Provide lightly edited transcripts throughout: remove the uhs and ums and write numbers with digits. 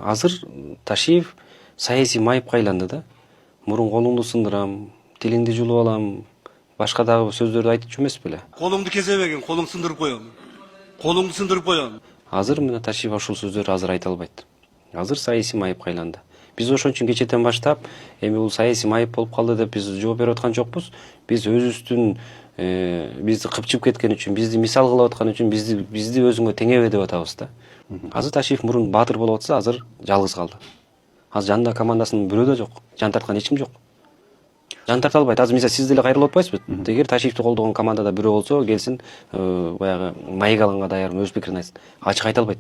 Азыр Ташиев саясий майыпка айланды да. Мурун колуңду сындырам, тилиңди жулуп алам, башка дагы сөздөрдү айтчу эмес беле. Колуңду кезебегин, колуң сындырып коем. Колуңду сындырып коем. Азыр мына Ташиев ушул сөздөрдү азыр айта албайт. Азыр саясий майыпка айланды. Биз ошон үчүн кечээден баштап, эми бул саясий майып болуп калды деп биз жооп берип аткан жокпуз. Биз өзүбүздүн бизди кыпчып кеткен үчүн, бизди мисал кылып аткан үчүн бизди өзүңө теңебе деп атабыз да. Азыр Ташиев мурун баатыр болуп атса, азыр жалгыз калды. Азыр жанында командасынын бирөө да жок. Жан тарткан эч ким жок. Жан тарта албайт. Азыр мисалы сиз деле кайрылып атпайсызбы? Эгер Ташиевди колдогон командада бирөө болсо, келсин, баягы майыг алганга даярмын, өз пикирин айтсын. Ачык айта албайт.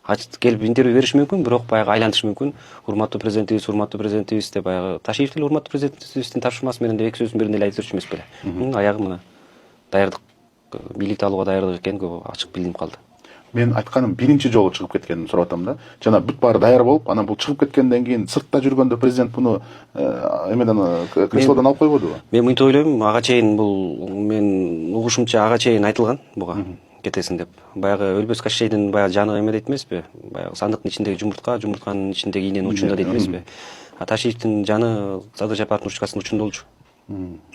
Ачык келип интервью бериш мүмкүн, бирок баягы айлантыш мүмкүн. Урматтуу президентибиз деп баягы Ташиев деле урматтуу президентибиздин тапшырмасы менен деп эки сөздүн бирин эле айтып жүрчү эмес беле. Аягы мына даярдык, бийликти алууга даярдык экени ачык билинип калды. Мен айтканым биринчи жолу чыгып кеткенин сурап атам да. Жана бүт баары даяр болуп, анан бул чыгып кеткенден кийин сыртта жүргөндө президент буну эмеден креслодон алып койбодубу? Мен мынтип ойлойм, ага чейин бул мен угушумча ага чейин айтылган буга кетесиң деп. Баягы өлбөс Кощейдин баягы жаны эме дейт эмеспи? Баягы сандыктын ичиндеги жумуртканын ичиндеги ийненин учунда дейт эмеспи? А Ташиевдин жаны Садыр Жапаровдун ручкасынын учунда болчу.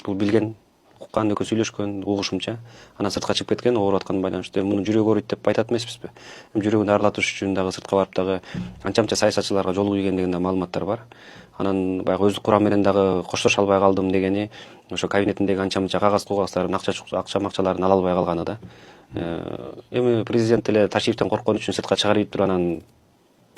Бул билген, уккан, экөө сүйлөшкөн угушумча. Анан сыртка чыгып кеткен, ооруп атканын байланыштуу. Мунун жүрөгү ооруйт деп айтат эмеспизби? Жүрөгүн арылатыш үчүн дагы сыртка барып дагы анча-мынча саясатчыларга жол күйгендигинде маалыматтар бар. Анан баягы өздүк курам менен дагы коштоша албай калдым дегени, ошо кабинетиндеги анча-мынча кагаздарын, акча-макчаларын ала албай калганы да. Эми президент деле Ташиевден корккон үчүн сыртка чыгарып туруп анан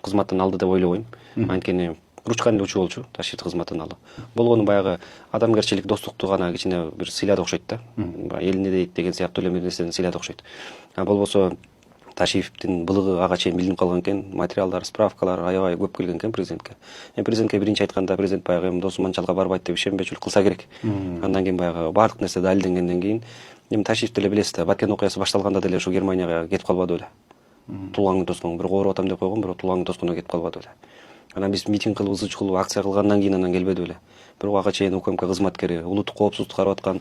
кызматтан алды деп ойлобойм. Анткени ручканын учу болчу Ташиевди кызматтан алуу. Болгону баягы адамгерчилик, достукту гана кичине бир сыйлады окшойт да. Элине дейт деген сыяктуу эле нерсени сыйлады окшойт. А болбосо Ташиевдин былыгы ага чейин билинип калган экен, материалдар, справкалар аябай көп келген экен президентке. Президентке биринчи айтканда президент баягы эми досум анчалык барбайт деп ишенбечүлүк кылса керек. Андан кийин баягы баардык нерсе далилденгенден кийин эми Ташиев деле билесиз да, Баткен окуясы башталганда деле ушу Германияга кетип калбады беле. Туулгаңды тоскон, бирок ооруп атам деп койгон, бирок туулгаңды тоскондо кетип калбады беле. Анан биз митинг кылып, ызы кылып, акция кылгандан кийин анан келбеди беле. Бирок ага чейин УКМК кызматкери, улуттук коопсуздук карап аткан,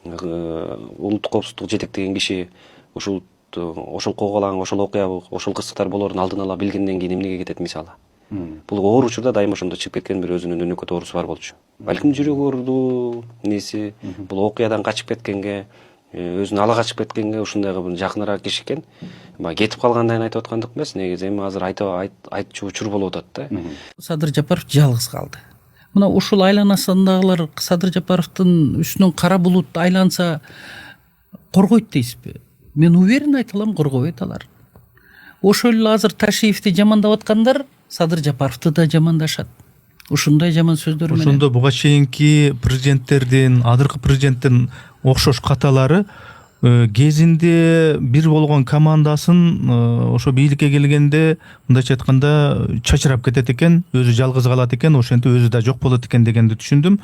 улуттук коопсуздук жетектеген киши ошол коогалаң, ошол окуя, ошол кырсыктар болоорун алдын ала билгенден кийин эмнеге кетет мисалы? Бул оор учурда дайыма ошондо чыгып кеткен бир өзүнүн өнөкөт оорусу бар болчу. Балким жүрөгү ооруду, неси, бул окуядан качып кеткенге, өзүн ала качып кеткенге ушундайга бир жакыныраак киши экен. Кетип калгандайын айтып аткандык эмес, негизи эми азыр айтчу учур болуп атат да. Садыр Жапаров жалгыз калды. Мына ушул айланасындагылар Садыр Жапаровдун үстүнөн кара булут айланса коргойт дейсизби? Мен уверен айта алам, коргобойт алар. Ошол эле азыр Ташиевди жамандап аткандар Садыр Жапаровду да жамандашат. Ушундай жаман сөздөр менен. Ошондо буга чейинки президенттердин, адыркы президенттин окшош каталары кезинде бир болгон командасын ошо бийликке келгенде мындайча айтканда чачырап кетет экен, өзү жалгыз калат экен, ошентип өзү да жок болот экен дегенди түшүндүм.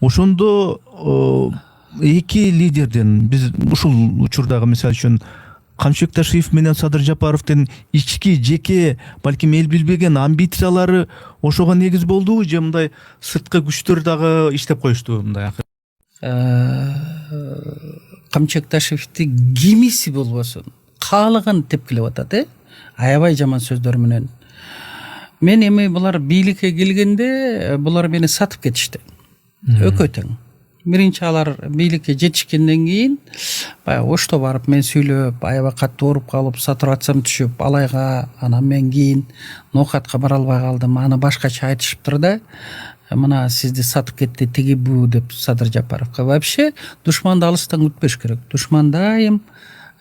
Ошондо эки лидерден биз ушул учурдагы мисалы үчүн Камчыбек Ташиев менен Садыр Жапаровдун ички жеке балким эл билбеген амбициялары ошого негиз болдубу же мындай сырткы күчтөр дагы иштеп коюшту мындай акыр? Камчыбек Ташиевди кимиси болбосун каалаган тепкилеп атат, аябай жаман сөздөр менен. Мен эми булар бийликке келгенде булар мени сатып кетишти. Өкө тең. Биринчи алар бийликке жетишкенден кийин баягы ошто барып мен сүйлөп, аябай катуу ооруп калып, сатурациям түшүп, алайга, анан мен кийин ноокатка бара албай калдым. Аны башкача айтышыптыр да. Мына сизди сатып кетти тиги бу деп Садыр Жапаровго. Вообще душманды алыстан күтпөш керек. Душман дайым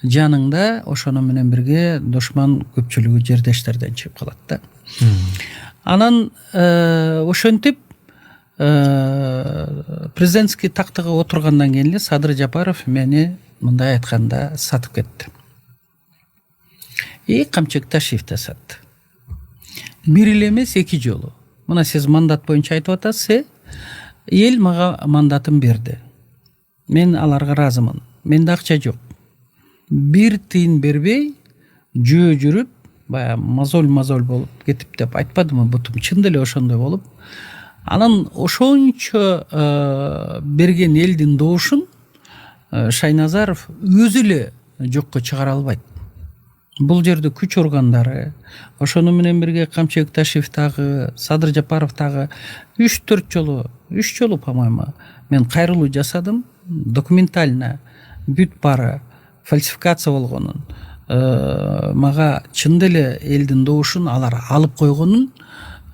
жаныңда, ошону менен бирге душман көпчүлүгү жердештерден чыгып калат да. Анан ошентип президентский тактыга отургандан кийин эле Садыр Жапаров мени мындай айтканда сатып кетти. Камчыбек Ташиев да сатты. Бир эле эмес, эки жолу. Мына сиз мандат боюнча айтып атасыз, эл мага мандатын берди. Мен аларга ыраазымын. Менде акча жок. Бир тыйын бербей, жөө жүрүп, баягы мозоль болуп кетип деп айтпадымы бутум? Чын деле ошондой болуп. Анан ошончо берген элдин добушун Шайназаров өзү эле жокко чыгара албайт. бул жерде күч органдары, ошону менен бирге Камчыбек Ташиев дагы, Садыр Жапаров дагы 3 жолу, по-моему, мен кайрылуу жасадым, документально бүт баары фальсификация болгонун, мага чын деле элдин добушун алар алып койгонун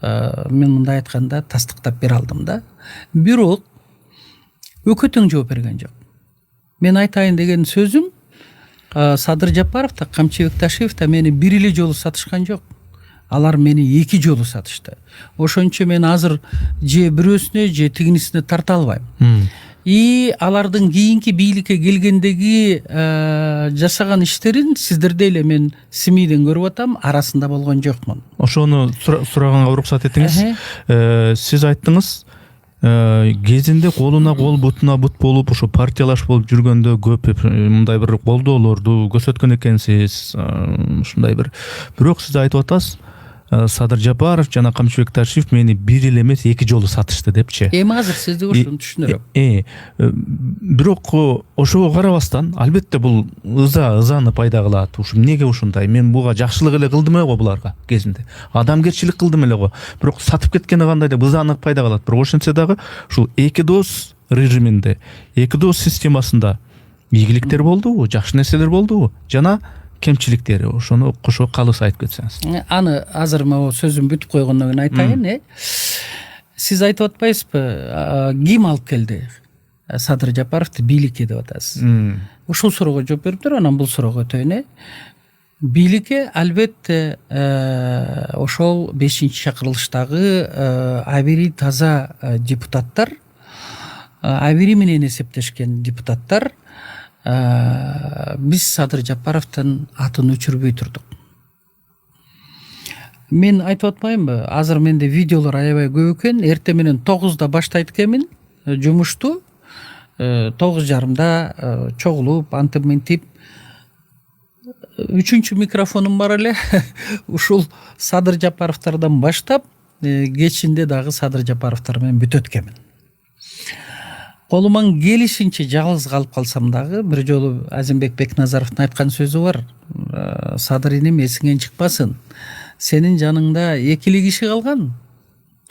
мен мындай айтканда тастыктап бере алдым да. Бирок өкө тең жооп берген жок. Мен айтайын деген сөзүм, Садыр Жапаров да Камчыбек Ташиев да мени бир эле жолу сатышкан жок. Алар мени 2 жолу сатышты. Ошончо мен азыр же бирөөсүнө же тигинисине тарта албайм. И алардын кийинки бийликке келгендеги жасаган иштерин сиздерде эле мен СМИден көрүп атам, арасында болгон жокмун. Ошону сураганга уруксат этиңиз. Сиз айттыңыз, кезинде колуна кол, бутуна бут болуп, ошо партиялаш болуп жүргөндө көп мындай бир колдоолорду көрсөткөн экенсиз. Ушундай бир. Бирок сиз айтып атасыз, Садыр Жапаров жана Камчыбек Ташиев мени бир эле эмес 2 жолу сатышты депчи. Эми азыр сизди ушуну түшүнөрөм. Бирок ошого карабастан, албетте бул ызаны пайда кылат. Ушу эмнеге ушундай? Мен буга жакшылык эле кылдым эле го буларга кезинде. Адамгерчилик кылдым эле го. Бирок сатып кеткени кандай деп ызаны пайда кылат. Бирок ошентсе дагы ушул эки дос режиминде, эки дос системасында ийгиликтер болдубу, жакшы нерселер болдубу? Жана кемчиликтери, ошону кошо калыса айтып кетсеңиз. Аны азыр могу сөзүм бүтүп койгондон кийин айтайын. Сиз айтып атпайсызбы, ким алып келди Садыр Жапаровду бийликке деп атасыз. Ушул суроого жооп бериптир, анан бул суроого өтөйүн. Бийликке албетте ошол 5-чакырылыштагы абийири таза депутаттар, абийири менен эсептешкен депутаттар биз Садыр Жапаровдун атын өчүрбөй турдук. Мен айтып атпаймынбы, азыр менде видеолор аябай көп экен. Эртең менен 9-да баштайт экенмин жумушту. 9:30 чогулуп, антип мынтип. 3-чү микрофонум бар эле. Ушул Садыр Жапаровдордон баштап, кечинде дагы Садыр Жапаровдор менен бүтөт экенмин. Колуман келишинче жалгыз калып калсам дагы, бир жолу Азимбек Бекназаровдун айткан сөзү бар. Садыр инем, эсиңен чыкпасын. Сенин жаныңда 2 киши калган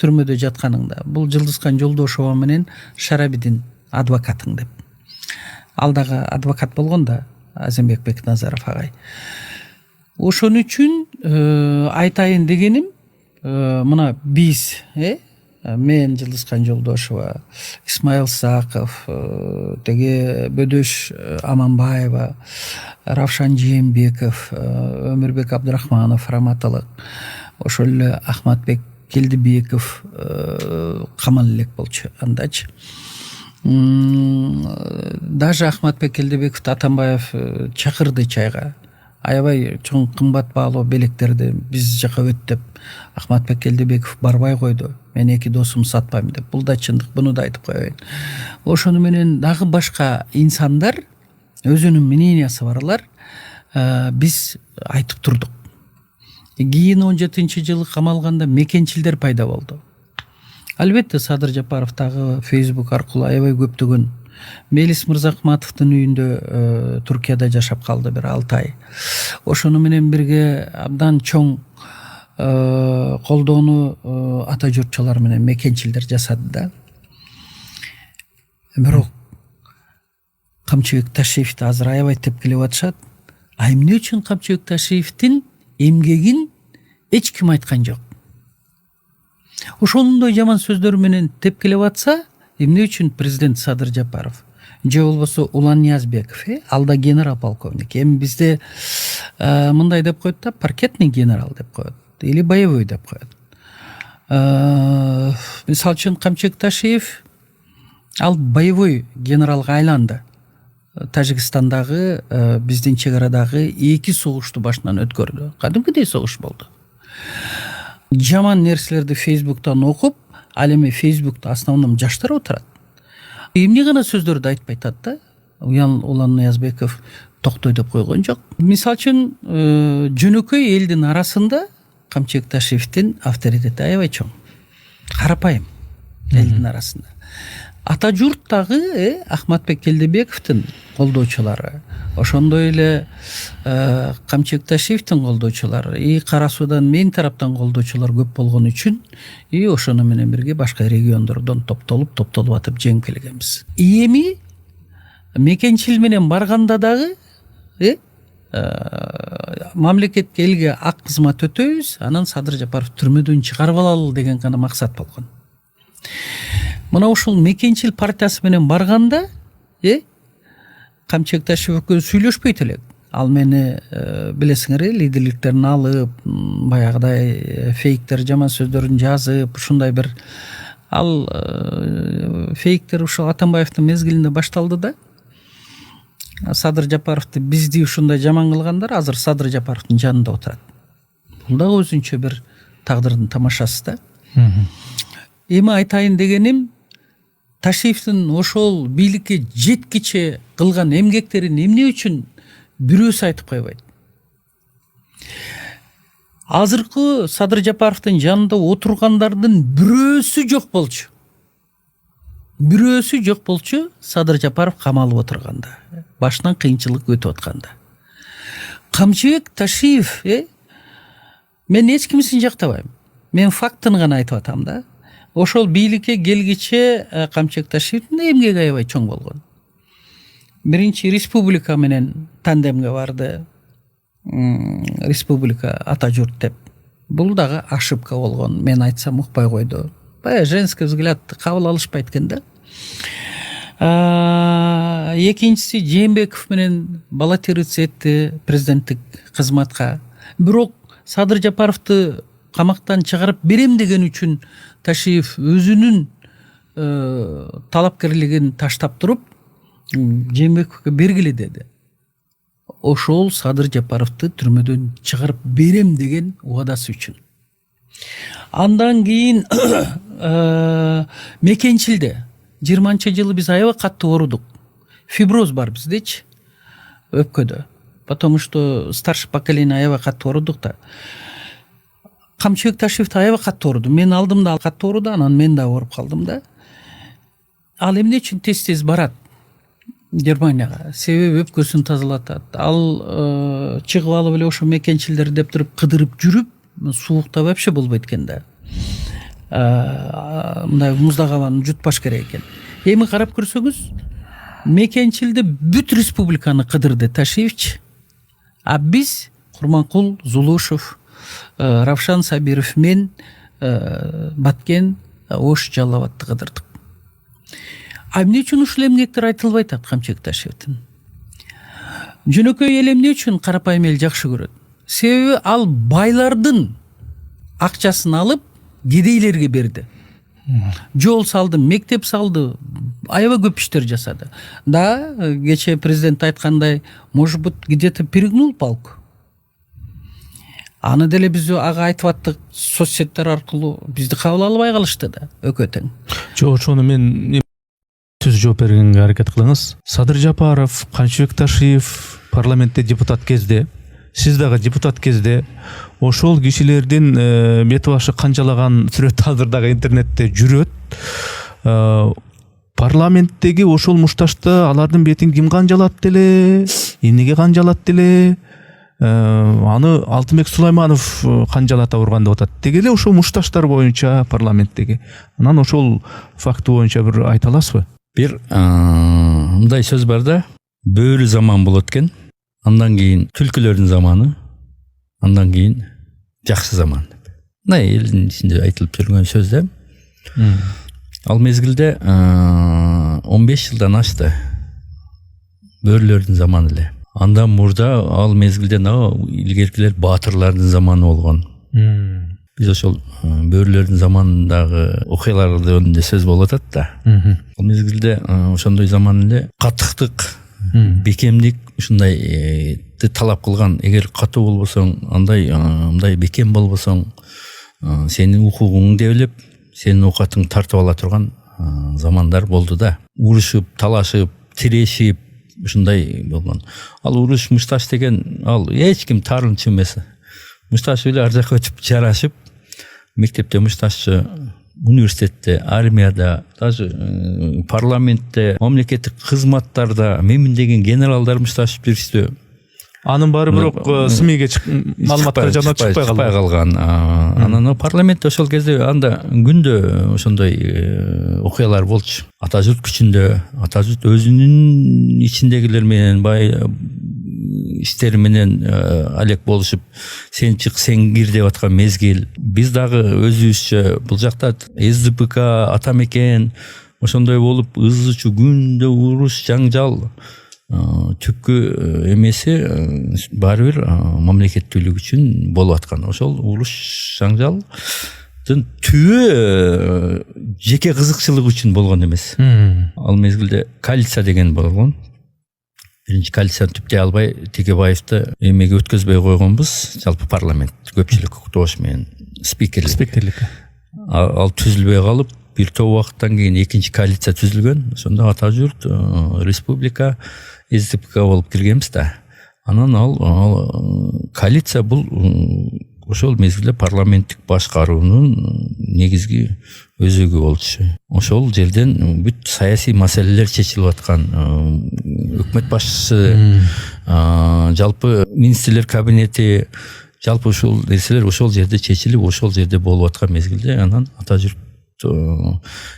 түрмөдө жатканыңда. Бул Жылдызхан Жолдошова менен Шарабидин адвокатың деп. Ал дагы адвокат болгон да, Азимбек Бекназаров агай. Ошон үчүн айтайын дегеним, мына биз, мен Жылдызхан Жолдошова, Исмаил Саков, теге Бөдөш Аманбаева, Равшан Жээнбеков, Өмүрбек Абдырахманов, раматылык, ошол эле Ахматбек Келдибеков камал элек болчу андачы. Даже Ахматбек Келдибековду Атамбаев чакырды чайга. Аябай чоң кымбат баалуу белектерди биз жака өт деп Ахматбек Келдибеков барбай койду. Мен 2 досум сатпайм деп. Бул да чындык, буну да айтып коеюн. Ошону менен дагы башка инсандар өзүнүн мнениясы барлар биз айтып турдук. Кийин 17-жылы камалганда мекенчилдер пайда болду. Албетте Садыр Жапаров дагы Facebook аркылуу аябай көптөгөн Мелис Мырзахматовдун үйүндө Туркияда жашап калды бир 6 ай. Ошону менен бирге абдан чоң колдоону ата журтчулар менен мекенчилдер жасады да. Бирок Камчыбек Ташиевди азыр аябай тепкилеп атышат. Эмне үчүн Камчыбек Ташиевдин эмгегин эч ким айткан жок? Ошондой жаман сөздөр менен тепкилеп атса, эмне үчүн президент Садыр Жапаров же болбосо Улан Ниязбеков, ал да генерал полковник. Эми бизде мындай деп коет да, паркетный генерал деп коет или боевой деп коет. Мисалы үчүн Камчыбек Ташиев ал боевой генералга айланды. Тажикстандагы биздин чегарадагы 2 согушту башынан өткөрдү. Кадимкидей согуш болду. Жаман нерселерди Facebook'тан окуп, ал эми Facebook'та основном жаштар отурат. Эмне гана сөздөрдү айтпай атат да. Улан Ниязбеков токтой деп койгон жок. Мисалы үчүн жөнөкөй элдин арасында Камчыбек Ташиевдин авторитети аябай чоң. Карапайым элдин арасында. ата журттагы Ахматбек Келдебековдун колдоочулары, ошондой эле Камчыбек Ташиевдин колдоочулары, Кара Суудан мен тараптан колдоочулар көп болгон үчүн ошону менен бирге башка региондордон топтолуп атып жеңип келгенбиз. Эми мекенчил менен барганда дагы мамлекетке элге ак кызмат өтөбүз, анан Садыр Жапаров түрмөдөн чыгарып алалы деген гана максат болгон. Мына ушул мекенчил партиясы менен барганда Камчыбек Ташиев экөөбүз сүйлөшпөйт элек. Ал мени билесиңер, лидерликтерин алып, баягыдай фейктер, жаман сөздөрүн жазып, ушундай бир ал фейктер ушул Атамбаевдин мезгилинде башталды да. Садыр Жапаровду бизди ушундай жаман кылгандар азыр Садыр Жапаровдун жанында отурат. Бул дагы өзүнчө бир тагдырдын тамашасы да. Эми айтайын дегеним, Ташиевдин ошол бийликке жеткиче кылган эмгектерин эмне үчүн бирөөсү айтып койбойт? Азыркы Садыр Жапаровдун жанында отургандардын бирөөсү жок болчу. Бирөөсү жок болчу Садыр Жапаров камалып отурганда, башынан кыйынчылык өтүп атканда. Камчыбек Ташиев, мен эч кимисин жактабайм. Мен фактын гана айтып атам да. Ошол бийликке келгиче Камчыбек Ташиевдин эмгеги аябай чоң болгон. Биринчи республика менен тандемге барды. Республика ата журт деп. Бул дагы ошибка болгон. Мен айтсам укпай койду. Бая женский взгляд кабыл алышпайт экен да. Экинчиси Жээнбеков менен баллотироваться этти президенттик кызматка. Бирок Садыр Жапаровду камактан чыгарып берем деген үчүн Ташиев өзүнүн талапкерлигин таштап туруп Жээнбековго бергиле деди. Ошол Садыр Жапаровду түрмөдөн чыгарып берем деген убадасы үчүн. Андан кийин мекенчилде 20-жылы биз аябай катты оорудук. Фиброз бар биздечи өпкөдө. Потому что старший поколение аябай катты оорудук да. Камчыбек Ташиев аябай катты ооруду. Мен алдымда катты ооруду, анан мен да ооруп калдым да. Ал эмне үчүн тез барат Германияга? Себеби өпкөсүн тазалатат. Ал чыгып алып эле ошо мекенчилдер деп туруп кыдырып жүрүп, суукта вообще болбойт экен да. Мындай муздак абаны жутпаш керек экен. Эми карап көрсөңүз, мекенчилде бүт республиканы кыдырды Ташиевич. А биз Курманкул, Зулушев, Равшан Сабиров мен Баткен, Ош, Жалалабадты кыдырдык. А эмне үчүн ушул эмгектер айтылбай атат Камчыбек Ташиевдин? Жөнөкөй эл эмне үчүн карапайым эл жакшы көрөт? Себеби ал байлардын акчасын алып кедейлерге берди. Жол салды, мектеп салды, аябай көп иштер жасады. Да, кечээ президент айткандай, может быть, где-то перегнул палку. Аны деле биз ага айтып аттык, соцсеттер аркылуу бизди кабыл албай калышты да, өкөтөң. Жок, ошону мен сөз жооп бергенге аракет кылыңыз. Садыр Жапаров, Камчыбек Ташиев парламентте депутат кезде, сиз дагы депутат кезде ошол кишилердин бет башы канчалаган сүрөт азыр дагы интернетте жүрөт. Парламенттеги ошол мушташты алардын бетин ким канжалат деле, эмнеге канжалат деле, аны Алтынбек Сулайманов канжалата урган деп атат. Деги эле ошол мушташтар боюнча парламенттеги. Анан ошол факты боюнча бир айта аласызбы? Бир мындай сөз бар да, бөөрү заман болот экен. Андан кийин түлкүлөрдүн заманы, андан кийин жакшы заман. Мына элдин ичинде айтылып жүргөн сөз да. Ал мезгилде 15 жылдан ашты бөөрүлөрдүн заманы эле. Андан мурда ал мезгилде илгеркилер баатырлардын заманы болгон. Биз ошол бөөрүлөрдүн заманындагы окуялар жөнүндө сөз болуп атат да. Ал мезгилде ошондой заман эле катыктык, бекемдик ушундай талап кылган. Эгер катуу болбосоң, мындай бекем болбосоң, сенин укугуңду дебилеп, сенин оокатыңды тартып ала турган замандар болду да. Урушуп, талашып, тирешип ушундай болгон. Ал уруш, мушташ деген ал эч ким таарынчу эмес. Мушташ эле ар жака өтүп жарашып, мектепте мушташчы университетте, армияда, даже парламентте, мамлекеттик кызматтарда мемин генералдарымыз ташып беришти. Анын баары бирок СМИге маалыматтар жана чыкпай калган. Анан парламентте ошол кезде анда күндө ошондой окуялар болчу. Ата журт күчүндө, ата журт өзүнүн ичиндегилер менен иштери менен алек болушуп, сен чык, сен кир деп аткан мезгил. Биз дагы өзүбүзчө бул жакта СДПК, Атамекен ошондой болуп ызычу күндө уруш, жаңжал, түпкү эмеси баары бир мамлекеттүүлүк үчүн болуп аткан. Ошол уруш, жаңжалдын түбү жеке кызыкчылык үчүн болгон эмес. Ал мезгилде коалиция деген болгон. Биринчи коалицияны түптөй албай Текебаевди эмеге өткөзбөй койгонбуз. Жалпы парламент көпчүлүк добуш менен спикерлик. Ал түзүлбөй калып, бир топ убакыттан кийин экинчи коалиция түзүлгөн. Ошондо Ата журт, республика, СДПК болуп киргенбиз да. Анан ал коалиция бул ошол мезгилде парламенттик башкаруунун негизги өзөгү болчу. Ошол жерден бүт саясий маселелер чечилип аткан. Өкмөт башчысы, жалпы министрлер кабинети, жалпы ушул нерселер ошол жерде чечилип, ошол жерде болуп аткан мезгилде анан Ата журт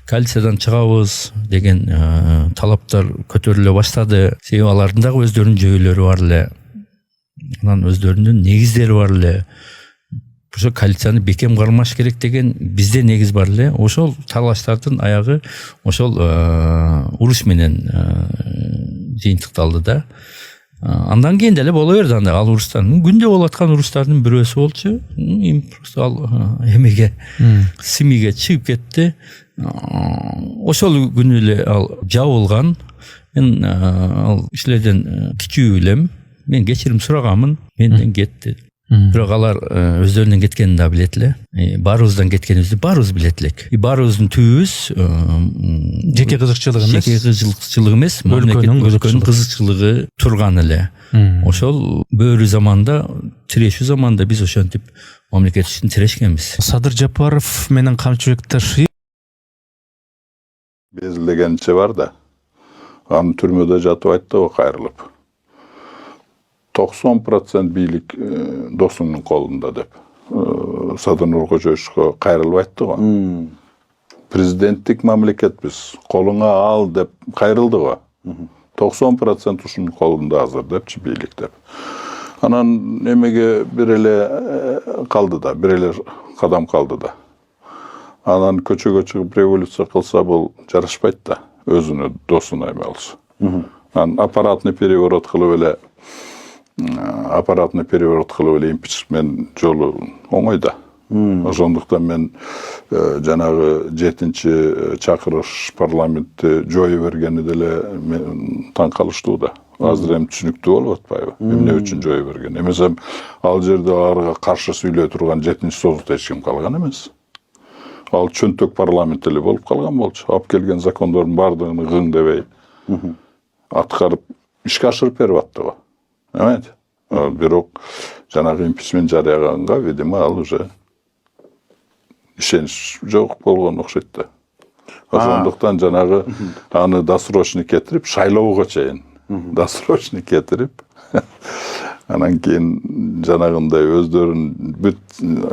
коалициядан чыгабыз деген талаптар көтөрүлө баштады. Себеби алардын дагы өздөрүнүн жөйлөрү бар эле. Анан өздөрүнүн негиздери бар эле. Ошо коалицияны бекем кармаш керек деген бизде негиз бар эле. Ошол талаштардын аягы ошол уруш менен жыйынтыкталды да. Андан кийин деле боло берди анда ал урустардын күндө болуп аткан урустардын бирөөсү болчу. Просто ал эмеге СМИге чыгып кетти. Ошол күнү эле ал жабылган. Мен ал кишилерден кичүү элем. Мен кечирим сураганмын. Менден кетти. Бирок алар өздөрүнөн кеткенин да билет эле. Баарыбыздан кеткенибизди баарыбыз билет элек. Баарыбыздын түбүбүз жеке кызыкчылык эмес. Жеке кызыкчылык эмес, өлкөнүн кызыкчылыгы турган эле. Ошол бөөрү заманда, тирешүү заманда биз ошентип мамлекет үчүн тирешкенбиз. Садыр Жапаров менен Камчыбек Ташиев Безилдегенче бар да. Аны түрмөдө жатып айтты го кайрылып. 90% бийлик досуңдун колунда деп. Садыр Нуркожоевичке кайрылып айтты го. Президенттик мамлекетпиз, колуңа ал деп кайрылды го. 90% ушунун колунда азыр депчи бийлик деп. Анан эмеге бир эле калды да, бир эле кадам калды да. Анан көчөгө чыгып революция кылса бул жарашпайт да, өзүнө досуна эме алса. Анан аппаратный переворот кылып эле импичмент жолу оңой да. Ошондуктан мен жанагы 7-чи чакырыш парламентти жоюу бергени деле таң калыштуу да. Азыр эми түшүнүктүү болуп атпайбы? Эмне үчүн жоюу берген? Эмесе ал жерде аларга каршы сүйлөй турган 7-чи созутта эч ким калган эмес. Ал чөнтөк парламент эле болуп калган болчу. Алып келген закондордун бардыгын гың дебей аткарып ишке ашырып берип атты го. Эмет? Бирок жанагы импичмент жарыяганга, видимо, ал уже ишенич жок болгон окшойт да. Ошондуктан жанагы аны досрочный кетирип, шайлоого чейин досрочный кетирип, анан кийин жанагындай өздөрүнүн бүт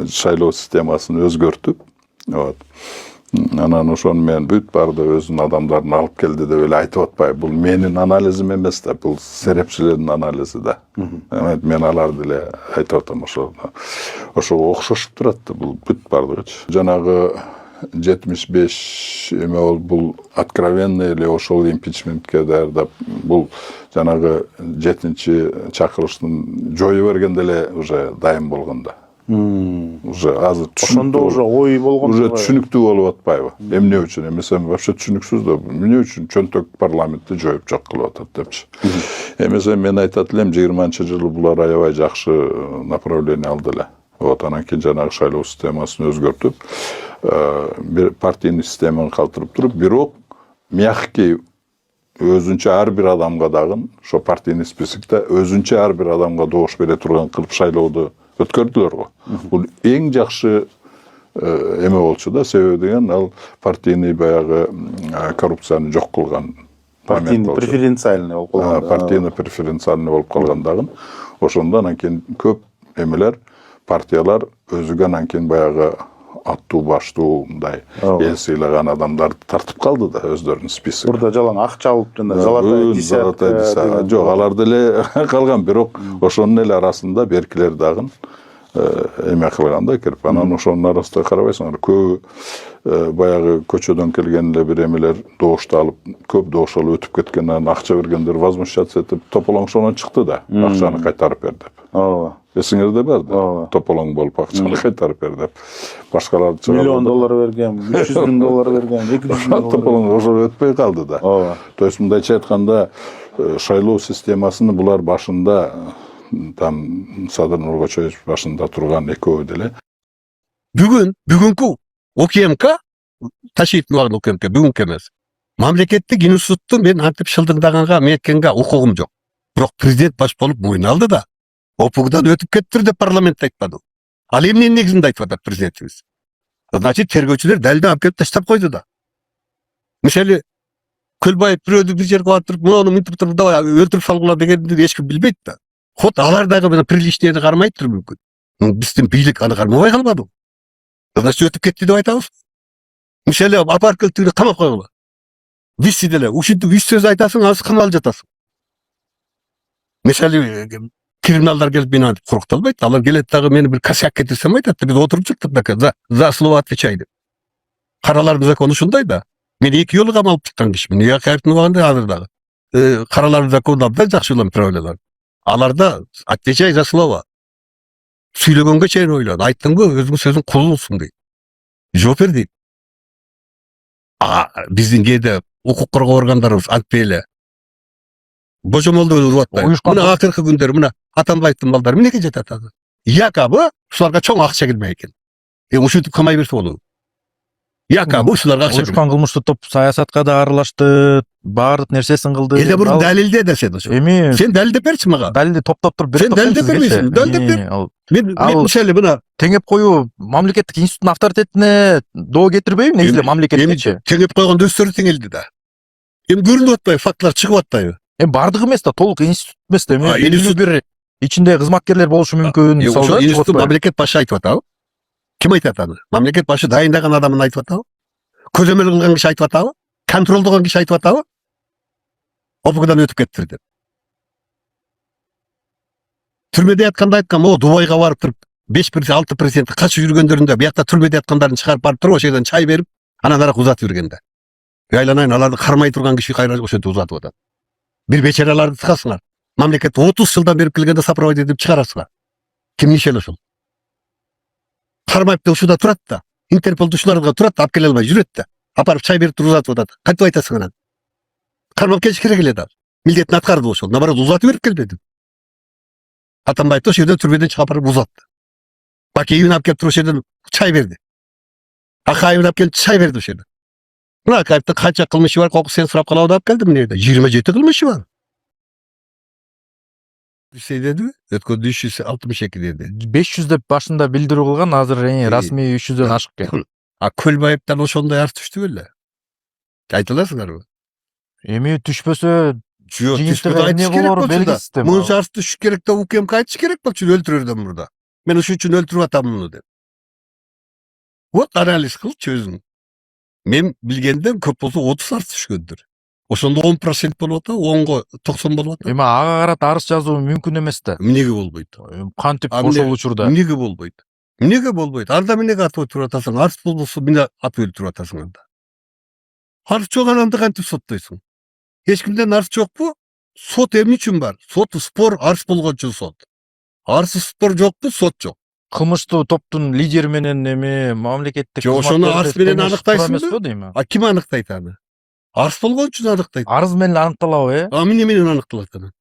шайлоо системасын өзгөртүп, вот. Анан ошону менен бүт барды өзүнүн адамдарын алып келди деп эле айтып атпайбы. Бул менин анализим эмес да, бул серепчилердин анализи да. Мен аларды эле айтып атам ошого окшошуп турат да, бул бүт бардыгычы. Жанагы 75 эме бул откровенный эле ошол импичментке даярдап, бул жанагы 7-чи чакырыштын жоюу бергенде эле уже дайым болгон да. Уже азыр ошондо уже ой болгон. Уже түшүнүктүү болуп атпайбы? Эмне үчүн? Эмесе вообще түшүнүксүз да. Эмне үчүн чөнтөк парламентти жоюп жок кылып атат депчи. Эмесе мен айтат элем 20-жылы булар аябай жакшы направление алды эле. Вот анан кийин жанагы шайлоо системасын өзгөртүп, бир партийный системаны калтырып туруп, бирок мягкий өзүнчө ар бир адамга дагы, ошо партийный списокто өзүнчө ар бир адамга добуш бере турган кылып шайлоодо өткөрдүлөр го. Бул эң жакшы эме болчу да, себеби деген ал партийный баягы коррупцияны жок кылган Партийный преференциальный болуп калган. партийный преференциальный болуп калгандагын ошондо анан кийин көп эмелер партиялар өзүгө анан кийин баягы аттуу баштуу мындай эл сыйлаган адамдарды тартып калды да өздөрүнүн списогу. Burada жалаң акча алып жана золотая десятка. Жок, алар деле калган, бирок ошонун эле арасында беркилер дагы эме кылган да кирип. Анан ошонун арасында карабайсыңар, көбү баягы көчөдөн келген эле бир эмелер добушту алып, көп добуш алып өтүп кеткен, анан акча бергендер возмущаться этип тополоңшонон чыкты да, акчаны кайтарып бер деп. Ооба. Эсиңерде бар да, тополоң болуп акчаны кайтарып бер деп. Башкалар Миллион доллар берген, 300 000 доллар берген, 200 000 доллар. тополоң ошо өтпөй калды да. Ооба. То есть мындайча айтканда шайлоо системасыны булар башында там Садыр Нуркочоевич башында турган экөө деле. Бүгүнкү УКМК ташыйтын убагында УКМК бүгүнкү эмес. Мамлекеттик институтту мен антип шылдыңдаганга меткенге укугум жок. Бирок президент баш болуп мойын алды да. ОПУГдан өтүп кеттир деп парламентте айтпады. Ал эмненин негизинде айтып атат президентибиз. Значит, тергөөчүлөр далилди алып келип таштап койду да. Мисалы Көлбаев бирөөдү бир жерге батырып, муну мынтип туруп давай өлтүрүп салгыла дегенди эч ким билбейт да. Вот алар дагы мына приличныйды кармайттыр мүмкүн. Биздин бийлик аны кармабай калбады. Значит, өтүп кетти деп айтабыз. Мисалы апарып келип тигине камап койгула. Висси деле, ушинтип вис сөз айтасың, азыр камалып жатасың. Мисалы криминалдар келип мени курукталбайт, алар келет дагы мени бир косяк кетирсем айтат, биз отуруп чыктык да, за слово отвечай деп. Каралардын закону ушундай да. Мен 2 жолу камалып чыккан кишимин, Якаевдин убагында азыр дагы. Каралардын закону абдан жакшы улам правилалар. Аларда отвечай за слово. Сүйлөгөнгө чейин ойлон, айттыңбы өзүңүн сөзүң кулусуң дейт. Жооп бер дейт. Биздин кээде укук коргоо органдарыбыз антпей эле божомолду уруп атпайбы. Мына акыркы күндөр мына Атамбаевдин балдары эмнеге жатат азыр? Якобы ушуларга чоң акча келмей экен. Ушинтип камай берсе болот. Якобы ушуларга акча. Уюшкан кылмыштуу топ саясатка да аралашты, баардык нерсесин кылды. Эле бурун далилде да сен ошо. Эми Сен далилдеп берчи мага. далилди топтоп туруп берип Сен далилдеп бербейсиң. Далилдеп бер. Мен мисалы мына теңеп коюу мамлекеттик институттун авторитетине доо кетирбейби негизи мамлекеттичи? Теңеп койгондо өздөрү теңелди да. Эми көрүнүп атпайбы, фактылар чыгып атпайбы? Эми бардыгы эмес да, толук институт эмес да. Эми институт бир ичинде кызматкерлер болушу мүмкүн. Ошо институт мамлекет башы айтып атабы? Ким айтат аны? Мамлекет башы дайындаган адамын айтып атабы? Көзөмөл кылган киши айтып атабы? Контролдогон киши айтып атабы? ОПУГдан өтүп кеттир деп. Түрмөдө ятканда айткан, Дубайга барып туруп 5-6% качып жүргөндөрүндө биякта түрмөдө яткандарын чыгарып барып туруп, ошол жерден чай берип, анан ара узатып жүргенде. Айланайын, аларды кармай турган киши кайра ошентип узатып атат. Бир бечараларды тыкасыңар. Мамлекет 30 жылдан берип келгенде сопроводить этип чыгарасыңар. Ким ишел ошол? Кармайып ушуда турат да. Интерполду ушуларга турат да, алып келе албай жүрөт да. Апарып чай берип туруп узатып атат. Кантип айтасың анан? Кармап келиш керек эле да. Милдетин аткарды ошол. Наоборот, узатып берип келбеди. Атамбаев ошол жерден түрмөдөн чыгып барып узатты. Бакиевин алып келип туруп ошол жерден чай берди. Акаевин алып келип чай берди ошол жерден. Мына Акаевдин канча кылмышы бар, кокус сен сурап калабы деп келдим мына жерде. 27 кылмышы бар. Дедиби? Өткөндө 362 деди. 500 деп башында билдирүү кылган, азыр расмий 300дөн ашык экен. Көлбаевден ошондой арыз түштү беле? Айта аласыңарбы? Эми түшпөсө Түшпөдө айтыш керек болчу. Мунча арыз түшүш керек деп УКМК айтыш керек болчу өлтүрөрдөн мурда. Мен ушун үчүн өлтүрүп атам муну деп. Вот анализ кылчы өзүң. Мен билгенден көп болсо 30 арыз түшкөндүр. Ошондо 10% болуп атат, 10го 90 болуп атат. Эми ага карата арыз жазуу мүмкүн эмес да. Эмнеге болбойт? Кантип ошол учурда? Эмнеге болбойт? Эмнеге болбойт? Анда эмнеге атып туруп атасың? Арыз болбосо мени атып өлтүрүп атасың анда. Арыз жок ананда кантип соттойсуң? Эч кимден арыз жокпу? Сот эмне үчүн бар? Сот спор, арыз болгон үчүн сот. Арыз спор жокпу? Сот жок. Кылмыштуу топтун лидери менен эми мамлекеттик ошону арыз менен аныктайсыңбы? Ким аныктайт аны? Арыз болгон үчүн аныктайт. Арыз менен аныкталабы? Эмне менен аныкталат анан?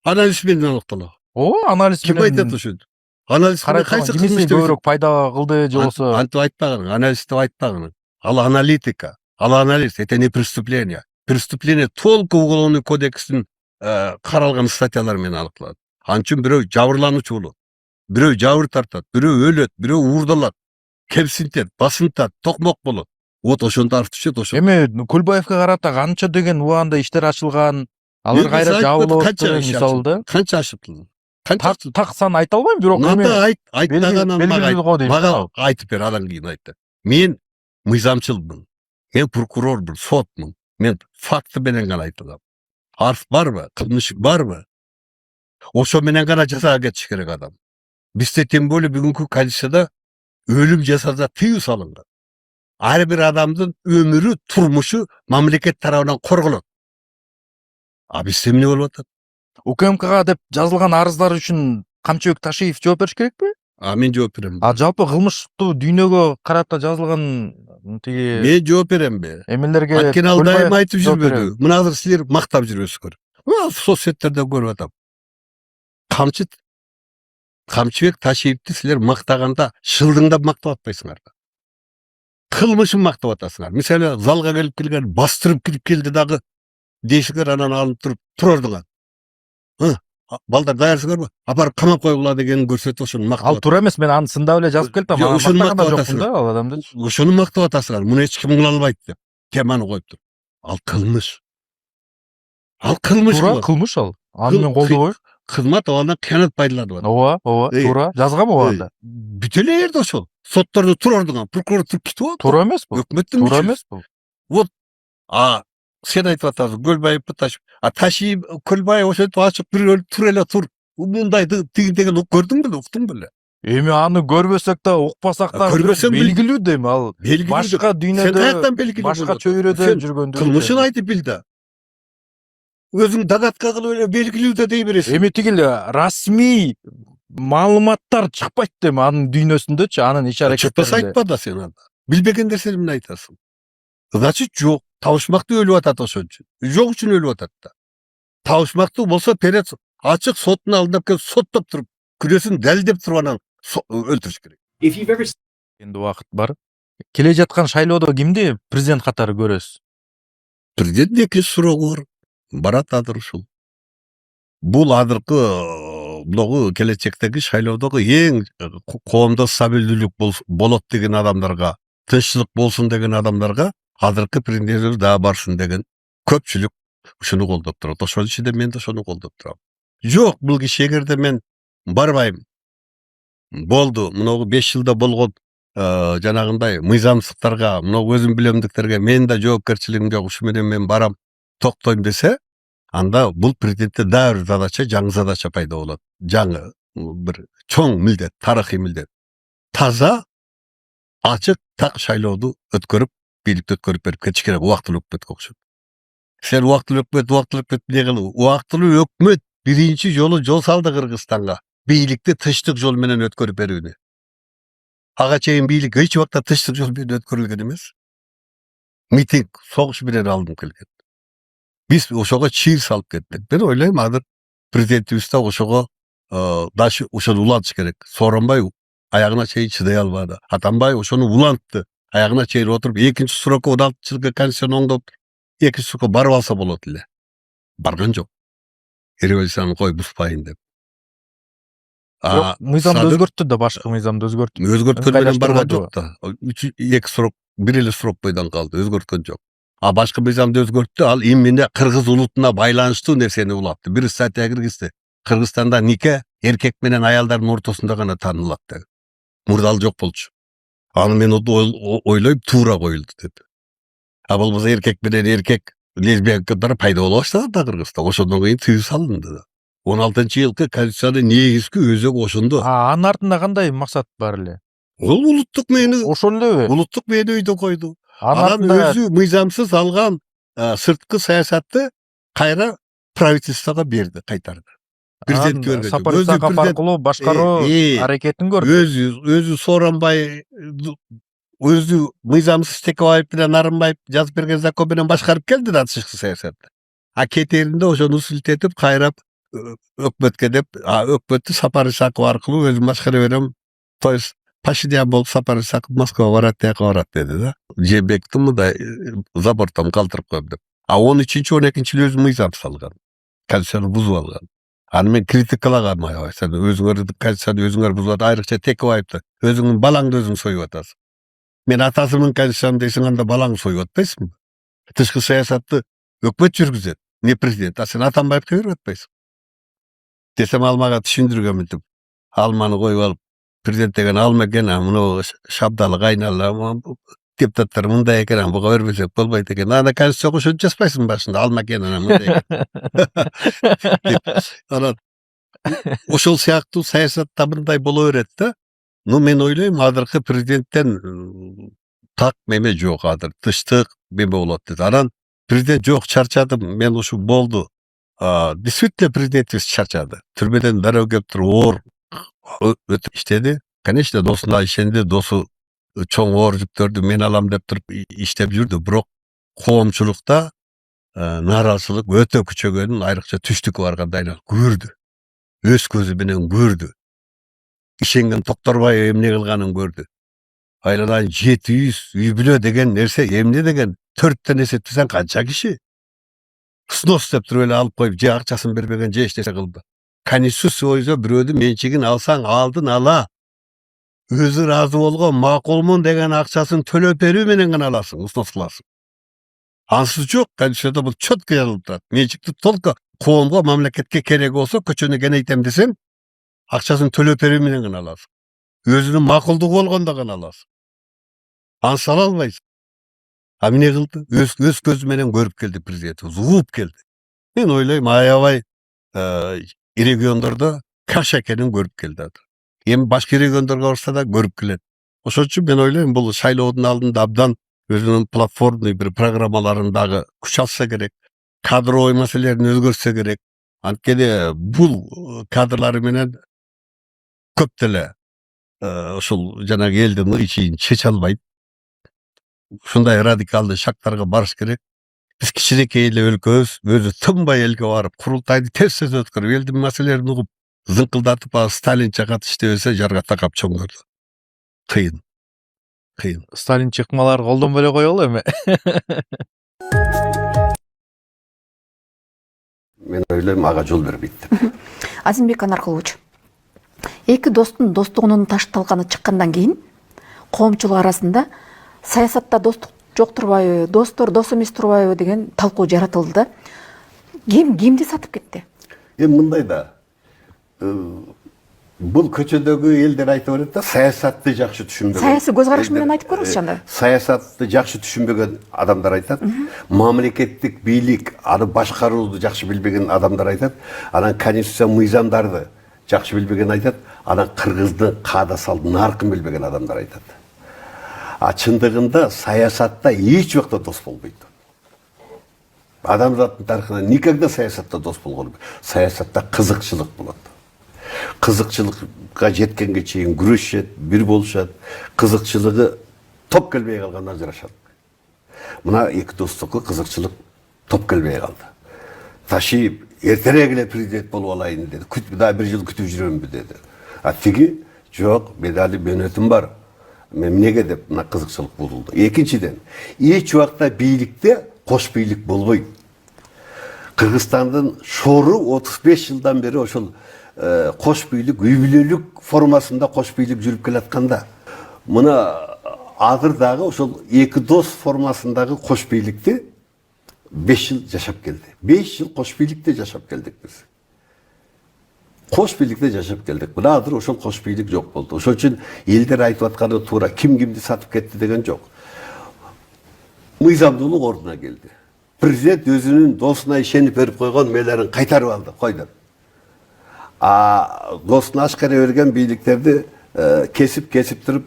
Анализ менен аныкталат. Анализ менен. Ким айтат ошону? Анализ кайсы кылмыш көбүрөөк пайда кылды же болбосо? Антип айтпагын, анализ деп айтпагын. Ал аналитика, ал анализ, это не преступление. Преступление только уголовный кодекстин каралган статьялар менен аныкталат. Анчын бирөө жабырлануучу болот. Бирөө жабыр тартат, бирөө өлөт, бирөө уурдалат. кемсинтет, басынтат, токмок болот. Вот ошондо артышат ошо. Эми Кулбаевка карата канча деген убагында иштер ачылган, алар кайра жабылып атты мисалы да. Канча ашыптыр. Канча ашыптыр. Так сан айта албайм, бирок эми Айтпаганын белгилүү го дейм. мага айтып бер, анан кийин айтты. Мен мыйзамчылмын. Мен прокурормун, сотмун. Мен факты менен гана айта алам. Арыз барбы, кылмыш барбы? Ошо менен гана жазага кетиш керек адам. Бизде тем более бүгүнкү Конституцияда өлүм жазасына тыюу салынган. Ар бир адамдын өмүрү, турмушу мамлекет тарабынан корголот. А бизде эмне болуп атат? УКМКга деп жазылган арыздар үчүн Камчыбек Ташиев жооп бериш керекпи? Мен жооп берем. Жалпы кылмыштуу дүйнөгө карата жазылган тиги Мен жооп беремби? эмелерге Анткени ал дайым айтып жооп жүрбөдү. Мына азыр силер мактап жүрөсүңөр. Соц сеттерде көрүп атам. Камчыбек Ташиевди силер мактаганда шылдыңдап мактап атпайсыңар. Кылмышын мактап атасыңар. Мисалы, залга келип келген, бастырып кирип келди дагы дейсиңер, анан алып туруп турардыңар. Балдар даярсыңарбы? Апарып камап койгула дегенин көрсөтүп ошону мактап. Ал туура эмес, мен аны сындап эле жазып келдим. Жок, ошону Мактаган да мактап жокмун да ал адамды. Ошону мактап атасыңар. Муну эч ким кыла албайт деп. Теманы коюп туруп. Ал кылмыш. Туура кылмыш ал. Аны мен колдобойм. Кызмат абалдан кыянат пайдаланып атат. Ооба, туура. Жазгам абалда. Бүт эле жерде ошол. Соттордо турардыңар, прокурор туруп кетип атат. Туура эмес бул. Өкмөттүн Туура эмес бул. Вот, сен айтып атасың, Көлбаев Ташиев. Ташиев, Көлбаев ошентип ачык бир тур эле тур. Мындайды деген көрдүң беле, уктуң беле? Эми аны көрбөсөк да, укпасак да белгилүү дейм ал. Башка дүйнөдө, башка чөйрөдө жүргөндү. Кылмышын айтып бил да. Өзүң догадка кылып эле белгилүү да дей бересиң. Эми тигил расмий маалыматтар чыкпайт дейм анын дүйнөсүндөчү, анын иш аракеттеринде. Чыкпаса айтпа да сен анда. Билбеген нерсени эмне айтасың? Значит, жок. Табышмактуу өлүп атат ошон үчүн. Жок үчүн өлүп атат да. Табышмактуу болсо перед ачык соттун алдына келип соттоп туруп, күнөөсүн далилдеп туруп анан өлтүрүш керек. Энд убакыт бар. Келе жаткан шайлоодо кимди президент катары көрөсүз? Президент эки суроогу бар. Барат азыр ушул. Бул азыркы мынагу келечектеги шайлоодогу эң коомдо стабилдүүлүк болот деген адамдарга, тынччылык болсун деген адамдарга азыркы президент дагы барсын деген көпчүлүк ушуну колдоп турат. Ошонун ичинде мен да ошону колдоп турам. Жок, бул киши эгерде мен барбайм, болду, мынагу 5 жылда болгон жанагындай мыйзамсыздыктарга, мынагу өзүм билемдиктерге мен да жоопкерчилигим жок, ушу менен мен барам, токтойм десе, анда бул президентте дагы бир задача, жаңы задача пайда болот. Жаңы бир чоң милдет, тарыхый милдет. Таза, ачык, так шайлооду өткөрүп, бийликти өткөрүп берип кетиш керек, убактылуу өкмөткө окшоп. Сен убактылуу өкмөт эмне кылуу? Убактылуу өкмөт биринчи жолу жол салды Кыргызстанга. Бийликти тынчтык жол менен өткөрүп берүүнү. Ага чейин бийлик эч убакта тынчтык жол менен өткөрүлгөн эмес. Митинг, согуш менен алынып келген. Биз ошого чийир салып кеттик. Мен ойлойм, азыр президентибиз да ошого дальше ошону улантыш керек. Сооронбай аягына чейин чыдай албады. Атамбаев ошону улантты. Аягына чейин отуруп, экинчи срокко 16 жылга конституцияны оңдоп, экинчи срокко барып алса болот эле. Барган жок. Революцияны кой буспайын деп. Мыйзамды өзгөрттү да, башкы мыйзамды өзгөрттү. Өзгөрткөн менен барган жок да. 2 срок, бир эле срок бойдон калды, өзгөрткөн жок. Башкы мыйзамды өзгөрттү, ал эмне кыргыз улутуна байланыштуу нерсени улатты. Бир статья киргизди. Кыргызстанда нике эркек менен аялдардын ортосунда гана таанылат деп. Мурда ал жок болчу. Аны мен ойлойм, туура коюлду деп. Болбосо эркек менен эркек лесбиянкалар пайда боло баштаган да Кыргызста. Ошондон кийин тыюу салынды да. 16-жылкы конституциянын негизги өзөгү ошондо. Анын артында кандай максат бар эле? Ол улуттук мээни, ошол элеби? Улуттук мээни өйдө койду. Анан өзү мыйзамсыз алган сырткы саясатты кайра правительствого берди, кайтарды. Президентке берген. Сапар Исаков аркылуу башкаруу аракетин көрдү. Өзү Сооронбай, өзү мыйзамсыз Текебаев менен Нарымбаев жазып берген закон менен башкарып келди да тышкы саясатты. Кетеринде ошону силтетип кайрап өкмөткө деп, өкмөттү Сапар Исаков аркылуу өзүм башкара берем. То есть Пашинян болуп Сапар Исаков Москвага барат, тияка барат деди да. Жээнбековду мындай забордон калтырып коем деп. 13-12-жылы өзү мыйзам салган. Конституцияны бузуп алган. Аны мен критикалагам аябай. Сен өзүңөрдү конституцияны өзүңөр бузуп айрыкча Текебаевди айыптап, өзүңдүн балаңды өзүң союп атасың. Мен атасымын конституцияны дейсиң, анда балаңды союп атпайсыңбы? Тышкы саясатты өкмөт жүргүзөт, не президент. А сен Атамбаевге берип атпайсың. Десем ал мага түшүндүргөн мынтип, алманы коюп алып, президент деген алма экен, мына шабдалы кайнала, депутаттар мындай экен, буга бербесек болбойт экен. Анда конституцияга ошентип жазбайсың башында, алма экен, мындай экен. Анан ошол сыяктуу саясатта мындай боло берет да. Ну мен ойлойм, азыркы президенттен так меме жок азыр. Тыштык меме болот дейт. Анан президент жок, чарчадым, мен ушу болду. Действительно президентибиз чарчады. Түрмөдөн дароо келип туруп оор өтүп иштеди. Конечно, досуна ишенди, досу чоң оор жүктөрдү мен алам деп туруп иштеп жүрдү. Бирок коомчулукта нааразычылык өтө күчөгөнүн айрыкча түштүккө барганда көрдү. Өз көзү менен көрдү. Ишенген Токторбаев эмне кылганын көрдү. Айладан 700 үй бүлө деген нерсе эмне деген 4тен эсептесең канча киши? Снос деп туруп эле алып коюп, же акчасын бербеген, же эч нерсе кылды. Конституция боюнча бирөөдүн менчигин алсаң, алдын ала өзү ыраазы болгон, макулмун деген акчасын төлөп берүү менен гана аласың, снос кыласың. Ансыз жок, конституцияда бул четко жазылып турат. Менчикти толко коомго, мамлекетке керек болсо, көчөнү кеңейтем десең, акчасын төлөп берүү менен гана аласың. Өзүнүн макулдугу болгондо гана аласың. Ансыз ала албайсың. А эмне кылды? Өз көзү менен көрүп келди президент, угуп келди. Мен ойлойм, аябай региондордо каш экенин көрүп келди. Эми башка региондорго барса да көрүп келет. Ошон үчүн мен ойлойм, бул шайлоодун алдында абдан өзүнүн платформный бир программаларын дагы күч алса керек. Кадровый маселелерин өзгөртсө керек. Анткени бул кадрлары менен көп деле ошол жанагы элдин ичин чече албайт. Ушундай радикалдуу шактарга барыш керек. Биз кичинекей эле өлкөбүз, өзү тынбай элге барып, курултайды тез өткөрүп, элдин маселелерин угуп, зыңкылдатып, Сталинче кат иштебесе жарга такап чоңдорду. Кыйын. Сталин чыкмалар колдонбой эле коелу эми. Мен ойлойм, ага жол бербейт деп. Азимбек Анаркулович, эки достун достугунун ташталганы чыккандан кийин коомчулук арасында саясатта достук жок турбайбы, достор дос эмес турбайбы деген талкуу жаратылды да. Ким кимди сатып кетти? Эми мындай да. Бул көчөдөгү элдер айтып берет да, саясатты жакшы түшүнбөгөн. Саясий көз караш менен айтып көрүңүзчү анда. Саясатты жакшы түшүнбөгөн адамдар айтат. Мамлекеттик бийлик, аны башкарууду жакшы билбеген адамдар айтат. Анан конституция мыйзамдарды жакшы билбеген айтат. Анан кыргыздын каада салдын наркын билбеген адамдар айтат. А чындыгында саясатта эч убакта дос болбойт. Адамзаттын тарыхында никогда саясатта дос болгон. Саясатта кызыкчылык болот. Кызыкчылыкка жеткенге чейин күрөшөт, бир болушат. Кызыкчылыгы топ келбей калгандан ажырашат. Мына эки достукка кызыкчылык топ келбей калды. Ташиев эртерээк эле президент болуп алайын деди. Да бир жыл күтүп жүрөмбү деди. А тиги жок, медали мөөнөтүм бар. Мен эмнеге деп мына кызыкчылык болду. Экинчиден, эч убакта бийликте кош бийлик болбойт. Кыргызстандын шору 35 жылдан бери ошол кош бийлик, үй бүлөлүк формасында кош бийлик жүрүп келатканда, мына азыр дагы ошол эки дос формасындагы кош бийликти 5 жыл жашап келди. 5 жыл кош бийликте жашап келдик биз. Кош бийликте жашап келдик. Мына азыр ошол кош бийлик жок болду. Ошол үчүн элдер айтып атканы туура, ким кимди сатып кетти деген жок. Мыйзамдуулук ордуна келди. Президент өзүнүн досуна ишенип берип койгон мелерин кайтарып алды, койду. А досуна ашкара берген бийликтерди кесип туруп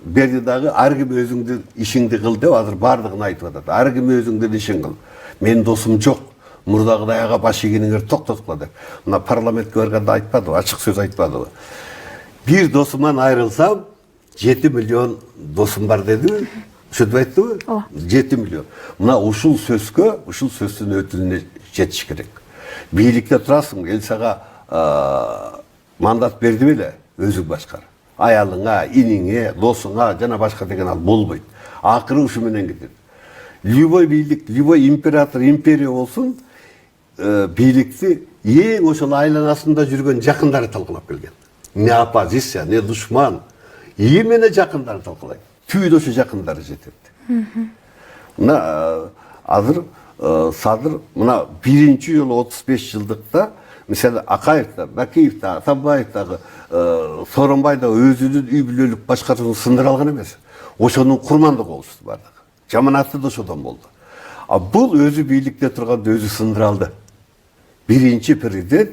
берди дагы, ар ким өзүңдүн ишиңди кыл деп азыр бардыгын айтып атат. Ар ким өзүңдүн ишин кыл. Менин досум жок. Мурдагыдай ага баш ийгениңерди токтоткула деп. Мына парламентке барганда айтпадыбы, ачык сөз айтпадыбы. Бир досуман айрылсам 7 миллион досум бар дедиби? Ошентип айттыбы? 7 миллион. Мына ушул сөзгө, ушул сөздүн өтүнүнө жетиш керек. Бийликте турасың, эл сага мандат берди беле, өзүң башкар. Аялыңа, иниңе, досуңа жана башка деген ал болбойт. Акыры ушу менен кетет. Любой бийлик, любой император, империя болсун, бийликти эң ошол айланасында жүргөн жакындары талкуулап келген. Не оппозиция, не душман. Именно жакындары талкуулайт. Түйдө ошо жакындары жетет. Мына азыр Садыр мына биринчи жолу 35 жылдыкта мисалы Акаевда, Бакиевда, Атамбаевдагы, Сооронбайда өзүнүн үй бүлөлүк башкарууну сындыра алган эмес. Ошонун курмандыгы болушту бардыгы. Жаманаты да ошодон болду. А бул өзү бийликте турганда өзү сындыра алды. Биринчи президент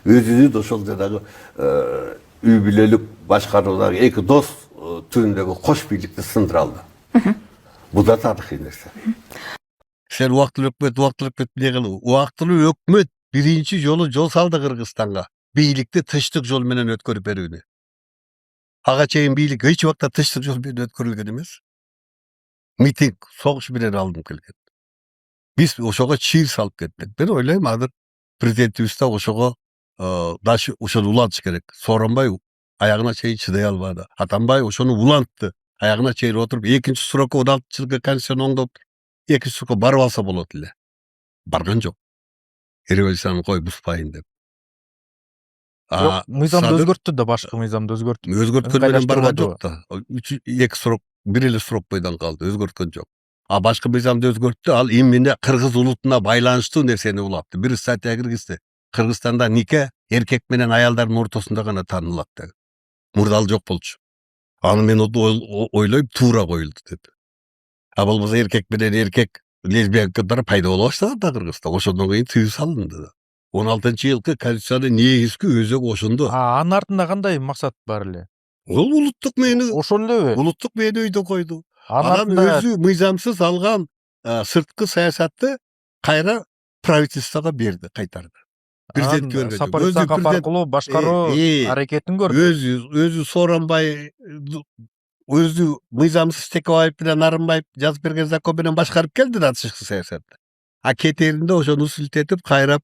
өзүнүн ошол жанагы үй бүлөлүк башкаруудагы эки дос түрүндөгү кош бийликти сындыра алды. Бул да тарыхый нерсе. Sen uaktılы ökmet ne kılı? Uaktılı ökmet birinci yolu yol saldı Kırgızstan'a. Beylikte tıştık yol menen ötkörüp berүүnü. Ağa çeyin beylik hiç vakta tıştık yol menen ötkörülgen emez. Miting, soğuş bilen aldım kelgen. Biz oşoğa çiğir salıp kettik. Ben oylayım adır prezidentibizde oşoğa daşı oşol ulantış gerek. Sooronbay ayağına çeyin çıday almadı. Atamбай oşonu ulanttı. Ayağına çeyin oturup ekinci suraka 16 жылга конституциянын оңдоп эки суракка барып алса болот эле. Барган жок. Революцияны кой буспайын деп. Мыйзамды өзгөрттү да, башкы мыйзамды өзгөрттү. Өзгөрткөн менен барган жок да. Эки сурак, бир эле сурак бойдон калды, өзгөрткөн жок. А башкы мыйзамды өзгөрттү, ал эмне кыргыз улутуна байланыштуу нерсени улапты. Бир статья киргизди. Кыргызстанда нике эркек менен аялдардын ортосунда гана таанылат деп. Мурда жок болчу. Аны мен ойлойм, туура коюлду деп. А болбосо эркек менен эркек лесбиянкалар пайда боло баштаган да Кыргызста. Ошондон кийин тыюу салынды да. 16-жылкы конституциянын негизги өзөгү ошондо. Анын артында кандай максат бар эле? Ол улуттук мээни, ошол элеби? Улуттук мээни өйдө койду. Анан өзү мыйзамсыз алган сырткы саясатты кайра правительствого берди, кайтарды. Президентке берген. Сапар Исаков аркылуу башкаруу аракетин көрдү. Өзү Сооронбай өзү мыйзамсыз Текебаев менен Нарымбаев жазып берген закон менен башкарып келди да тышкы саясатты. А кетеринде ошону сүлтетип кайрап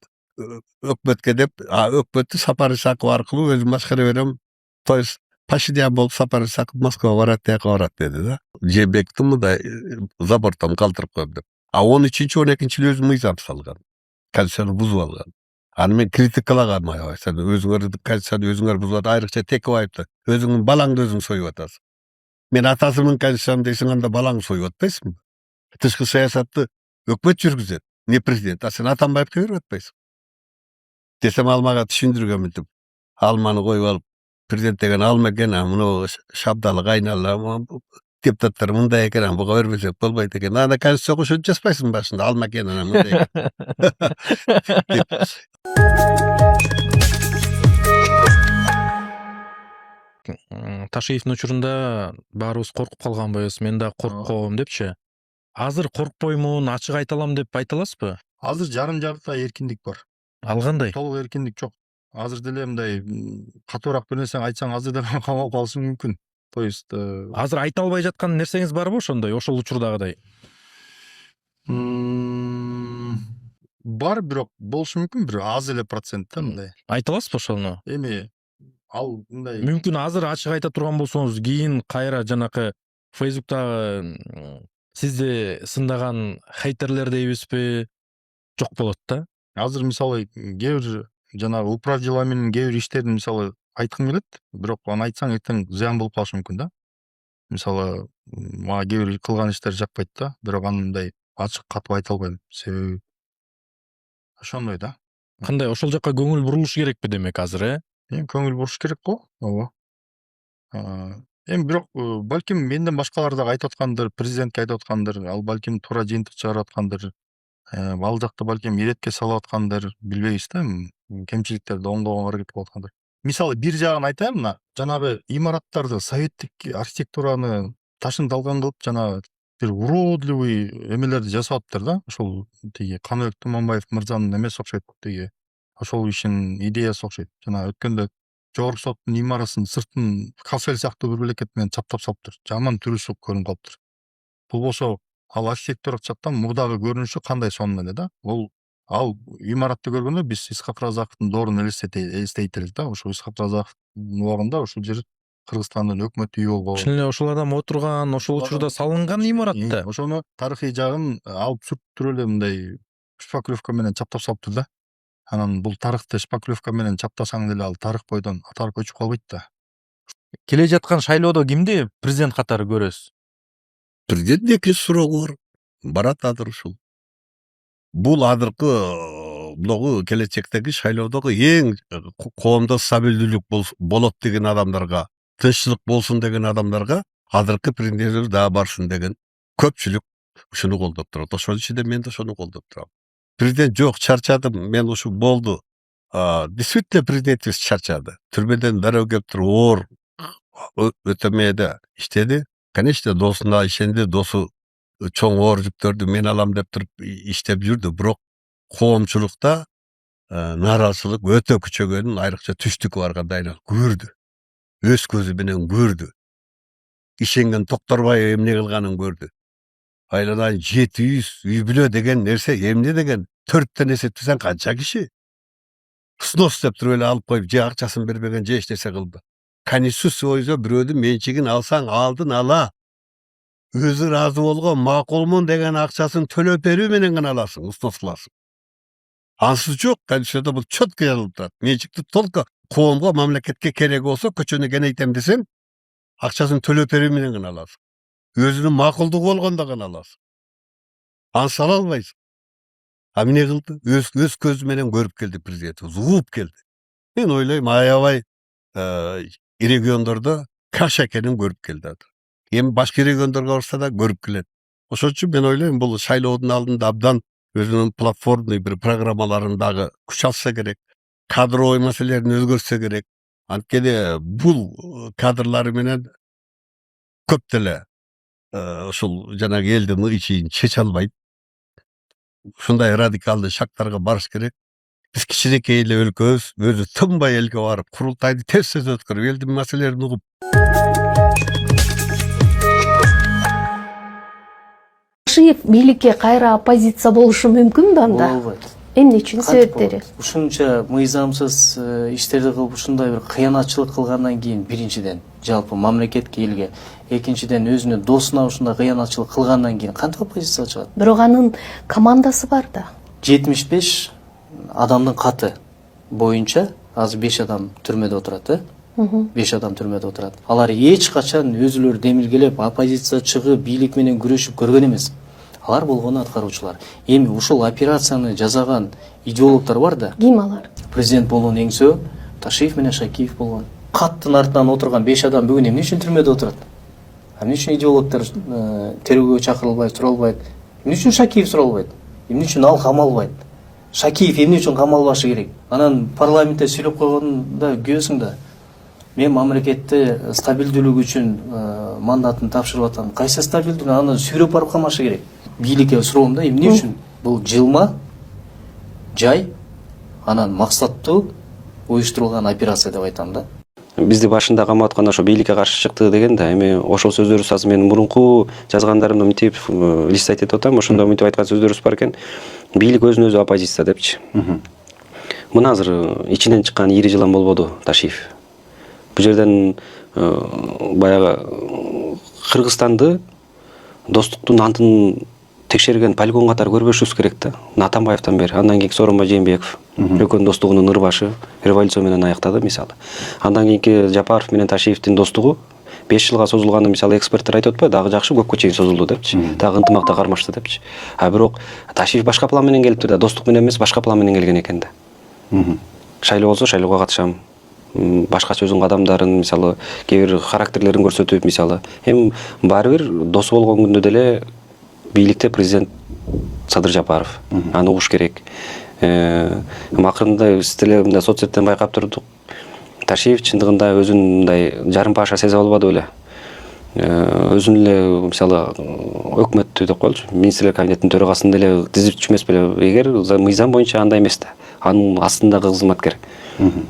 өкмөткө деп, өкмөттү Сапар Исаков аркылуу өзүм башкара берем. То есть пашидян болуп Сапар Исаков Москвага барат, тияка барат деди да. Жээнбековду мындай забордон калтырып коем деп. А 13-12 өзү мыйзам салган. Конституцияны бузуп алган. Аны мен критикалагам аябай. Сен өзүңөр конституцияны өзүңөр бузуп, айрыкча Текебаевди өзүңдүн балаңды өзүң союп атасың. Мен атасынын конституцияны дейсиң, анда балаңды союп атпайсыңбы? Тышкы саясатты өкмөт жүргүзөт, не президент. А сен Атамбаевге берип атпайсың. Десем ал мага түшүндүргөн мынтип. Алманы коюп алып, президент деген алма экен, мына шабдалы кайнала, депутаттар мындай экен, буга бербесек болбойт экен. Анда конституцияга ошентип жазбайсың башында, алма экен, мындай экен. Ташиевдин учурунда баарыбыз коркуп калганбыз, мен да коркуп калгам депчи. Азыр коркпоймун, ачык айта алам деп айта аласызбы? Азыр жарым жакта эркиндик бар. Ал кандай? Толук эркиндик жок. Азыр деле мындай катуураак бир нерсени айтсаң, азыр деле камалып калышың мүмкүн. То есть азыр айта албай жаткан нерсеңиз барбы ошондой, ошол учурдагыдай? Бар, бирок болушу мүмкүн, бир аз эле процент да мындай. Айта аласызбы ошону? Эми ал мындай Мүмкүн азыр ачык айта турган болсоңуз, кийин кайра жанакы Фейсбуктагы сизди сындаган хейтерлер дейбизби, жок болот да. Азыр мисалы кээ бир жанагы управ делами кээ бир иштерин мисалы айткым келет, бирок аны айтсаң эртең зыян болуп калышы мүмкүн да. Мисалы мага кээ бир кылган иштер жакпайт да, бирок аны мындай ачык катып айта албайм. Себеби ошондой да. Кандай, ошол жакка көңүл бурулуш керекпи демек азыр, Көңүл буруш керек го, ооба. Эми бирок балким менден башкалар дагы айтып аткандыр, президентке айтып аткандыр, ал балким туура жыйынтык чыгарып аткандыр. Ал жакта балким иретке салып аткандыр, билбейбиз да, кемчиликтерди оңдоого аракет кылып аткандыр. Мисалы бир жагын айтайын, мына жанагы имараттарды, советтик архитектураны ташын далган кылып, жанагы бир уродливый эмелерди жасап атыптыр да. Ошол тиги Каныбек Туманбаев мырзанын эмеси окшойт, тиги ошол ишин идеясы окшойт. Жана өткөндө жогорку соттун имарасын сыртын кафель сыяктуу бир белекет менен чаптап салыптыр. Жаман түрүсүп көрүнүп калыптыр. Бул болсо ал архитектура чаптан мурдагы көрүнүшү кандай сонун эле да. Ал имаратты көргөндө биз Исхак Разаковдун доорун элестейт элек да. Ошо Исхак Разаковдун убагында ушул жер Кыргызстандын өкмөт үйү болгон. Чын эле ошол адам отурган, ошол учурда салынган имарат да. Ошону тарыхый жагын алып сүртүп эле мындай шпаклевка менен чаптап салыптыр да. Анан бул тарыхты шпаклевка менен чаптасаң деле ал тарых бойдон аталып өчүп калбайт да. Келе жаткан шайлоодо кимди президент катары көрөсүз? Президент эки суроого бар. Барат азыр ушул. Бул азыркы мынагу келечектеги шайлоодогу эң коомдо стабилдүүлүк болот деген адамдарга, тынччылык болсун деген адамдарга азыркы президент дагы барсын деген көпчүлүк ушуну колдоп турат. Ошонун ичинде мен да ошону колдоп турам. Президент жок, чарчадым, мен ушу болду. Действительно президентибиз чарчады. Түрмөдөн дароо келип туруп оор өтөмөдө иштеди. Конечно, досуна ишенди, досу чоң оор жүктөрдү мен алам деп туруп иштеп жүрдү. Бирок коомчулукта нааразычылык өтө күчөгөнүн, айрыкча түштүккө барганда айнал көрдү. Өз көзү менен көрдү. Ишенген Токторбаев эмне кылганын көрдү. Айланайын 700 үй бүлө деген нерсе эмне деген 4тен эсептесең канча киши? Снос деп туруп эле алып коюп, же акчасын бербеген, же эч нерсе кылды. Конституция боюнча бирөөдүн менчигин алсаң алдын ала өзү ыраазы болгон макулмун деген акчасын төлөп берүү менен гана аласың, снос кыласың. Ансыз жок, Конституцияда бул четко жазылып турат. Менчикти толко коомго, мамлекетке керек болсо көчөнү кеңейтем десең, акчасын төлөп берүү менен гана аласың. Өзүнүн макулдугу болгондо гана аласың. Ансыз ала албайсың. А эмне кылды? Өз көзү менен көрүп келди президентибиз, угуп келди. Мен ойлойм, аябай региондордо каш экенин көрүп келди. Эми башка региондорго барса да көрүп келет. Ошон үчүн мен ойлойм, бул шайлоодун алдында абдан өзүнүн платформный бир программаларын дагы күч алса керек. Кадровый маселелерин өзгөртсө керек. Анткени бул кадрлары менен көп деле ушул жанагы элдин ичин чече албайт. Ушундай радикалдуу шактарга барыш керек. Биз кичинекей эле өлкөбүз, өзү тынбай элге барып, курултайды тез өткөрүп, элдин маселелерин угуп. Башиев бийликке кайра оппозиция болушу мүмкүн да анда? Болбойт. Эмне үчүн себептери? Ушунча мыйзамсыз иштерди кылып, ушундай бир кыянатчылык кылгандан кийин биринчиден жалпы мамлекетке элге, экинчиден өзүнүн досуна ушундай кыянатчылык кылгандан кийин кантип оппозиция чыгат? Бирок анын командасы бар да. 75 адамдын каты боюнча азыр 5 адам түрмөдө отурат, 5 адам түрмөдө отурат. Алар эч качан өзүлөрү демилгелеп, оппозиция чыгып, бийлик менен күрөшүп көргөн эмес. Алар болгону аткаруучулар. Эми ушул операцияны жасаган идеологдор бар да. Ким алар? Президент болгон эңсөө Ташиев менен Шакиев болгон. Каттын артынан отурган 5 адам бүгүн эмне үчүн түрмөдө отурат? Эмне үчүн идеологдор терөөгө чакырылбайт, суралбайт? Эмне үчүн Шакиев суралбайт? Эмне үчүн ал камалбайт? Шакиев эмне үчүн камалбашы керек? Анан парламентте сүйлөп койгонда көрсүң да. Мен мамлекетте стабилдүүлүк үчүн мандатын тапшырып атам. Кайсы стабилдүүлүк? Аны сүйрөп барып камашы керек. Бийликке суроом да, эмне үчүн? Бул жылма, жай, анан максаттуу уюштурулган операция деп айтам да. Бизди башында камап аткан ошо бийликке каршы чыкты деген да, эми ошол сөздөрүбүз азыр менин мурунку жазгандарымды мынтип листать этип атам, ошондо мынтип айткан сөздөрүбүз бар экен. Бийлик өзүнө өзү оппозиция депчи. Мына азыр ичинен чыккан ири жылан болбоду Ташиев. Бул жерден баягы Кыргызстанды достуктун антын текшерген полигон катары көрбөшүбүз керек да. Атамбаевден бери, андан кийинки Сооронбай Жээнбеков, Өркөн достугунун ырбашы, революция менен аяктады мисалы. Андан кийинки Жапаров менен Ташиевдин достугу 5 жылга созулганы мисалы эксперттер айтып атпайбы, дагы жакшы көпкө чейин созулду депчи. Дагы ынтымакта кармашты депчи. А бирок Ташиев башка план менен келиптир да, достук менен эмес, башка план менен келген экен да. Шайлоо болсо шайлоого катышам. Башкача өзүнүн кадамдарын, мисалы, кээ бир характерлерин көрсөтүп, мисалы, эми баары бир досу болгон күндө деле бийликте президент Садыр Жапаров. Аны угуш керек. Акырында биз деле мындай соцсеттен байкап турдук. Ташиев чындыгында өзүн мындай жарым паша сезе албады беле. Өзүн эле, мисалы, өкмөттү деп коелучу, министрлер кабинетинин төрагасын деле тизип эмес беле. Эгер мыйзам боюнча андай эмес да. Анын астындагы кызматкер.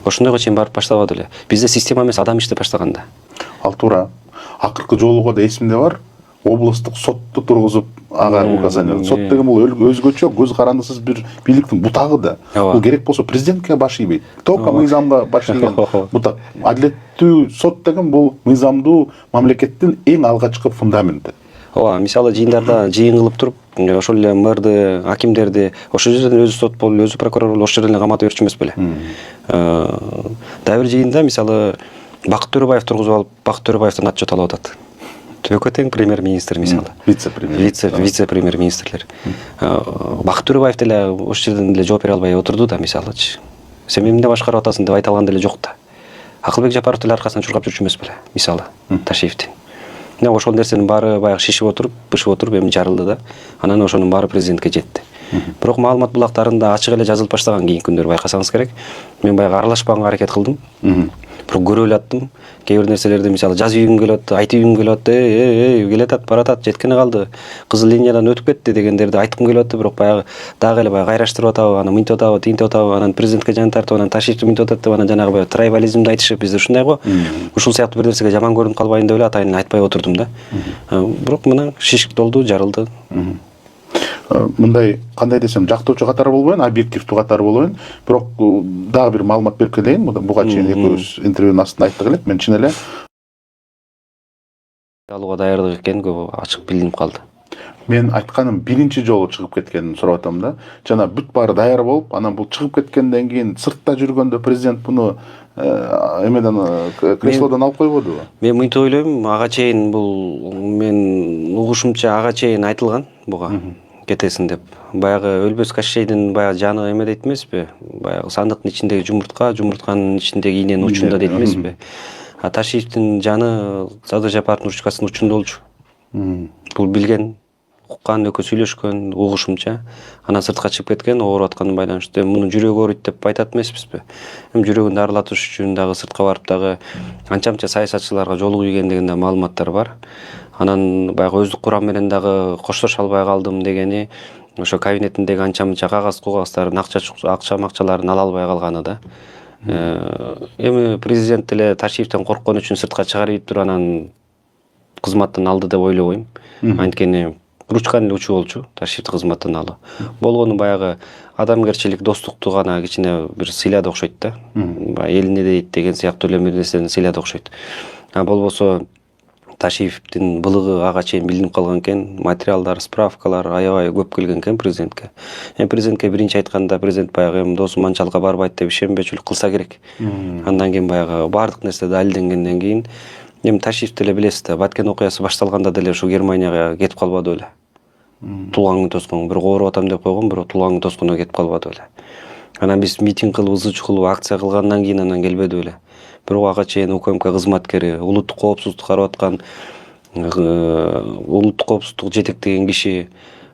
Ошондойго чейин барып баштабады эле. Бизде система эмес, адам иштеп баштаган да. Ал туура. Акыркы жолуга да эсимде бар. Облустук сотту тургузуп ага указание. Сот деген бул өзгөчө көз карандысыз бир бийликтин бутагы да. Бул керек болсо президентке баш ийбейт. Только мыйзамга баш ийген бутак. Адилеттүү сот деген бул мыйзамдуу мамлекеттин эң алгачкы фундаменти. Ооба, мисалы жыйындарда жыйын кылып туруп ошол эле мэрди, акимдерди ошол жерден өзү сот болуп, өзү прокурор болуп, ошол жерден эле каматып берчү эмес беле. Дагы бир жыйында мисалы Бакыт Төрөбаев тургузуп алып, Бакыт Төрөбаевдин отчет алып атат. Экөө тең премьер-министр мисалы. Вице-премьер-министрлер. Бакыт Төрөбаев деле ошол жерден эле жооп бере албай отурду да мисалычы. Сен эмне башкарып атасың деп айта алган деле жок да. Акылбек Жапаров деле аркасынан чуркап жүрчү эмес беле мисалы Ташиевдин. Мына ошол нерсенин баары баягы шишип отуруп, бышып отуруп эми жарылды да. Анан ошонун баары президентке жетти. Бирок маалымат булактарында ачык эле жазылып баштаган кийинки күндөрү байкасаңыз керек. Мен баягы аралашпаганга аракет кылдым. Бирок көрүп эле аттым. Кээ бир нерселерди мисалы жазып ийгим келип атты, айтып ийгим келип атты. Келатат, баратат, жеткени калды. Кызыл линиядан өтүп кетти дегендерди айткым келип атты, бирок баягы дагы эле баягы кайраштырып атабы, анан мынтип атабы, тинтип атабы, анан президентке жан тартып, анан Ташиевди мынтип атат деп, анан жанагы баягы трайбализмди айтышып, бизде ушундай го. Ушул сыяктуу бир нерсеге жаман көрүнүп калбайын деп эле атайын айтпай отурдум да. Бирок мына шишик толду, жарылды. Мындай кандай десем жактоочу катары болбойн, объективдүү катары болбойн, бирок дагы бир маалымат берип кетейин. Буга чейин экөөбүз интервьюнун астында айттык элек. Мен чын эле алууга даярдык экен көп ачык билинип калды. Мен айтканым биринчи жолу чыгып кеткенин сурап атам да. Жана бүт баары даяр болуп, анан бул чыгып кеткенден кийин сыртта жүргөндө президент буну эмеден креслодон алып койбодубу? Мен мынтип ойлойм, ага чейин бул мен угушумча ага чейин айтылган буга кетесиң деп. Баягы Өлбөс Кашшейдин баягы жаны эме дейт эмеспи? Баягы сандыктын ичиндеги жумуртка, жумуртканын ичиндеги иненин учунда дейт эмеспи? А Ташиевдин жаны Садыр Жапаровдун ручкасынын учунда болчу. Бул билген, уккан, экөө сүйлөшкөн, угушумча. Анан сыртка чыгып кеткен, ооруп атканын байланыштуу. Мунун жүрөгү ооруйт деп айтат эмеспизби? Жүрөгүн дарылатыш үчүн дагы сыртка барып дагы анча-мынча саясатчыларга жолугуп ийген деген да маалыматтар бар. Анан баягы өздүк курам менен дагы коштоша албай калдым дегени, ошо кабинетиндеги анча-мынча кагаз-кугастарын, акча-макчаларын ала албай калганы да. Эми президент деле Ташиевден корккон үчүн сыртка чыгарып туруп анан кызматтан алды деп ойлобойм. Анткени ручканын эле учу болчу Ташиевди кызматтан алуу. Болгону баягы адамгерчилик, достукту гана кичине бир сыйлады окшойт да. Баягы эл эмне дейт деген сыяктуу эле нерсени сыйлады окшойт. А болбосо Ташиевдин былыгы ага чейин билинип калган экен, материалдар, справкалар аябай көп келген экен президентке. Президентке биринчи айтканда президент баягы досум анчалыкка барбайт деп ишенбечүлүк кылса керек. Андан кийин баягы баардык нерсе далилденгенден кийин Ташиев деле билесиз да, Баткен окуясы башталганда деле ушу Германияга кетип калбады беле. Тулгаңды тоскон, бирок ооруп атам деп койгон, бирок тулгаңды тоскондо кетип калбады беле. Анан биз митинг кылып, ызы-чуу кылып, акция кылгандан кийин анан келбеди беле. Бирок ага чейин УКМК кызматкери, улуттук коопсуздук карап аткан, улуттук коопсуздук жетектеген киши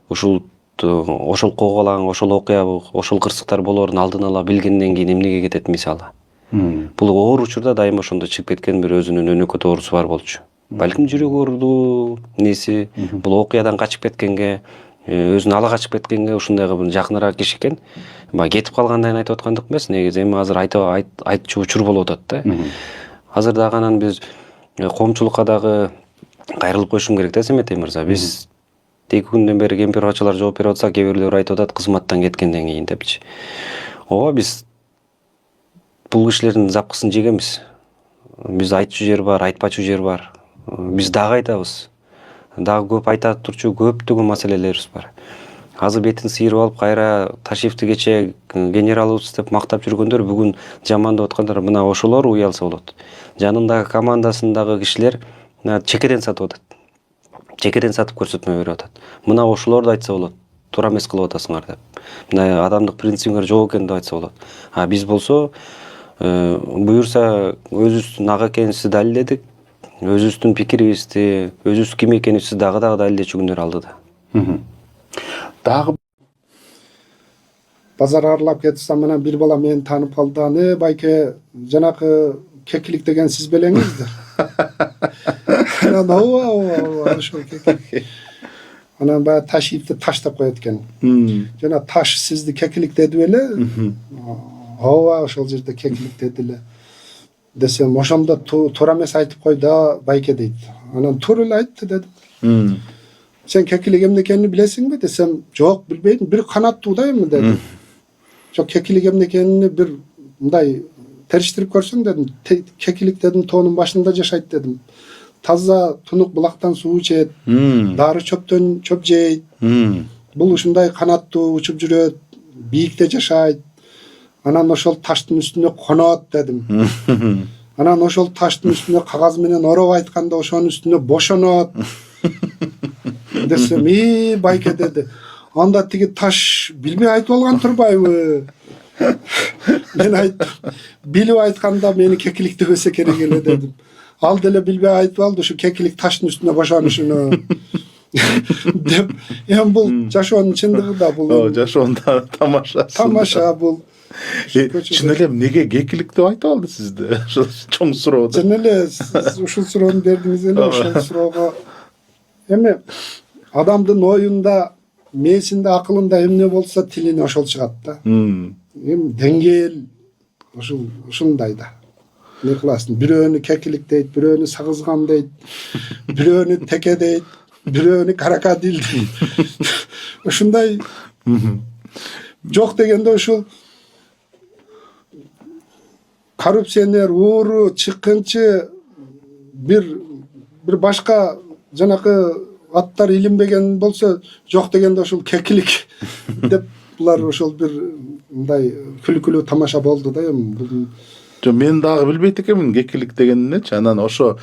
ошол коогалаң, ошол окуя, ошол кырсыктар болоорун алдын ала билгенден кийин эмнеге кетет мисалы? Бул оор учурда дайыма ошондо чыгып кеткен бир өзүнүн өнөкөт оорусу бар болчу. Балким жүрөгү ооруду, неси, бул окуядан качып кеткенге, өзүн ала качып кеткенге ушундайга бир жакыныраак киши экен. Баягы кетип калгандайын айтып аткандык эмес, негизи эми азыр айтчу учур болуп атат да. Азыр дагы анан биз коомчулукка дагы кайрылып коюшум керек да, Семетей мырза. Биз 2 күндөн бери кемпир-бачалар жооп берип атса, кээ бирлер айтып атат кызматтан кеткенден кийин депчи. Ооба, биз бул кишилердин запкысын жегенбиз. Биз айтчу жер бар, айтпачу жер бар. Биз дагы айтабыз. Дагы көп айта турчу көптөгөн маселелерибиз бар. Азыр бетин сыйырып алып кайра Ташиевди кече генералыбыз деп мактап жүргөндөр бүгүн жамандап аткандар мына ошолор уялса болот. Жанындагы командасындагы кишилер чекеден сатып атат. Чекеден сатып көрсөтмө берип атат. Мына ошолорду айтса болот. Туура эмес кылып атасыңар деп. Мына адамдык принцибиңер жок экен деп айтса болот. А биз болсо буюрса өзүбүздүн ак экенибизди далилдедик. Өзүбүздүн пикирибизди, өзүбүз ким экенибизди дагы далилдечү күндөр алды да. Дагы базар аралап кетсем мына бир бала мени таанып калды. Байке жанакы кекилик деген сиз белеңиздир. Анан ооба ошол кекилик. Анан баягы Ташиевди таштап коет экен. Жана таш сизди кекилик деди беле? Ооба ошол жерде кекилик деди эле. Десем, ошондо туура эмес айтып кой да, Байке дейт. Анан туура эле айтты дедим. Сен кекилик эмне экенин билесиңби десем, жок билбейм, бир канаттуу да эми деди. Жок кекилик эмне экенин бир мындай териштирип көрсөң дедим. Кекилик дедим тоонун башында жашайт дедим. таза тунук булактан суу ичет, дары чөптөн чөп жейт. Бул ушундай канаттуу учуп жүрөт, бийикте жашайт. Анан ошол таштын үстүнө конот дедим. Анан ошол таштын үстүнө кагаз менен ороп айтканда ошонун үстүнө бошонот. Десем, байке деди. Анда тиги таш билбей айтып алган турбайбы? Мен айттым, билип айтканда мени кекиликтебесе керек эле дедим. Ал деле билбей айтып алды, ушу кекилик таштын үстүнө бошонушуну. Деп, бул жашоонун чындыгы да бул. Жашоонун тамашасы. Тамаша бул. Чын эле эмнеге кекилик деп айтып алды сизди? Ошол чоң суроо. Чын эле сиз ушул суроону бердиңиз эле, ошол суроого. Эми адамдын оюнда, мээсинде, акылында эмне болсо тилине ошол чыгат да. Эми деңгээл ушундай да. Не кыласың? Бирөөнү кекилик дейт, бирөөнү сагызган дейт, бирөөнү теке дейт, бирөөнү крокодил дейт. Ушундай жок дегенде ушул коррупционер, ууру, чыккынчы бир башка жанакы аттар илинбеген болсо жок дегенде ушул кекилик деп булар ошол бир мындай күлкүлүү тамаша болду да эми. Жо мен дагы билбейт экенмин кекилик дегенинечи. Анан ошо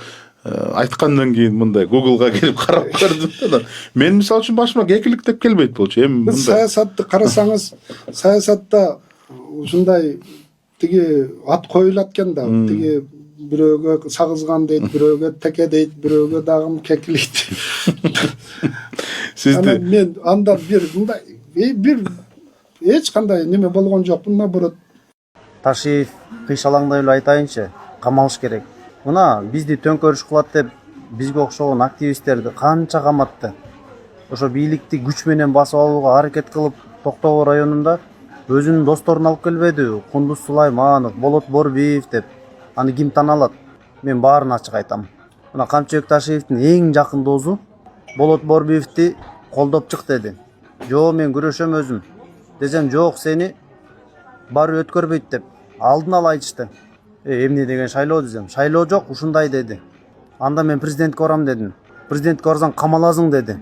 айткандан кийин мындай Google'га кирип карап көрдүм да. Мен мисалы үчүн башыма кекилик деп келбейт болчу. Эми мындай саясатты карасаңыз, саясатта ушундай тиги ат коюлат экен да. Тиги бирөөгө сагызган дейт, бирөөгө теке дейт, бирөөгө дагы кекилик дейт. Сизди мен анда бир мындай эч кандай неме болгон жокмун, наоборот. Ташиев кыйшалаңдай эле айтайынчы, камалыш керек. Мына бизди төңкөрүш кылат деп бизге окшогон активисттерди канча каматты. Ошо бийликти күч менен басып алууга аракет кылып Токтогул районунда өзүнүн досторун алып келбеди. Кундуз Сулайманов, Болот Борбиев деп. Аны ким таналат? Мен баарын ачык айтам. Мына Камчыбек Ташиевдин эң жакын досу Болот Борбиевди колдоп чык деди. Жо, мен күрөшөм өзүм. Десем, жок, сени бары өткөрбөйт деп алдын ала айтышты. Эмне деген шайлоо десем, шайлоо жок, ушундай деди. Анда мен президентке барам дедим. Президентке барсаң камаласың деди.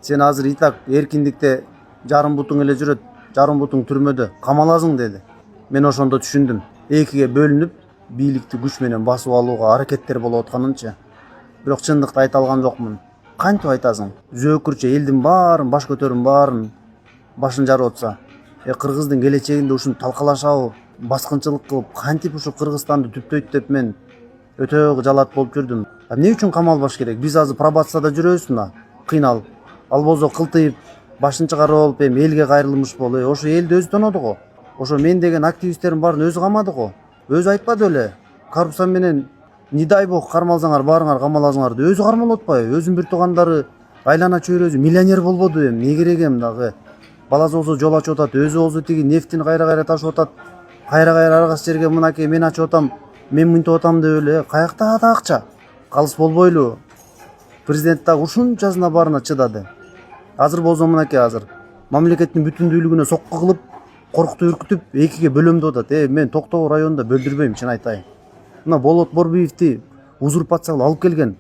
Сен азыр и так эркиндикте жарым бутуң эле жүрөт, жарым бутуң түрмөдө, камаласың деди. Мен ошондо түшүндүм. Экиге бөлүнүп, бийликти күч менен басып алууга аракеттер болуп атканынчы. Бирок чындыкты айта алган жокмун. Кантип айтасың? Зөөкүрчө элдин баарын, баш көтөрүн баарын башын жарып атса, Кыргыздын келечегинде ушуну талкалашабы, баскынчылык кылып, кантип ушу Кыргызстанды түптөйт деп мен өтө жалат болуп жүрдүм. Эмне үчүн камалбаш керек? Биз азыр пробацияда жүрөбүз да, кыйналып. Ал болсо кылтыйып, башын чыгарып алып, элге кайрылмыш болуп, ошо элди өзү тоноду го. Ошо мен деген активисттердин баарын өзү камады го. Өзү айтпады беле? Коррупция менен не дай бог кармалсаңар, баарыңар камаласыңар деп өзү кармалып атпайбы? Өзүнүн бир туугандары айлана чөйрөсү миллионер болбоду эми? Не керек эми дагы? Баласы болсо жол ачып атат, өзү болсо тиги нефтин кайра ташып атат. Кайра аргас жерге мынакей мен ачып атам, мен мынтип атам деп эле каякта да акча? Калыс болбойлу. Президент дагы ушунчасына баарына чыдады. Азыр болсо мынакей азыр мамлекеттин бүтүндүүлүгүнө сокку кылып, коркутуп үркүтүп, экиге бөлөмдөп атат. Мен Токтогул районунда бөлдүрбөйм, чын айтайын. Мына Болот Борбиевди узурпация кылып алып келген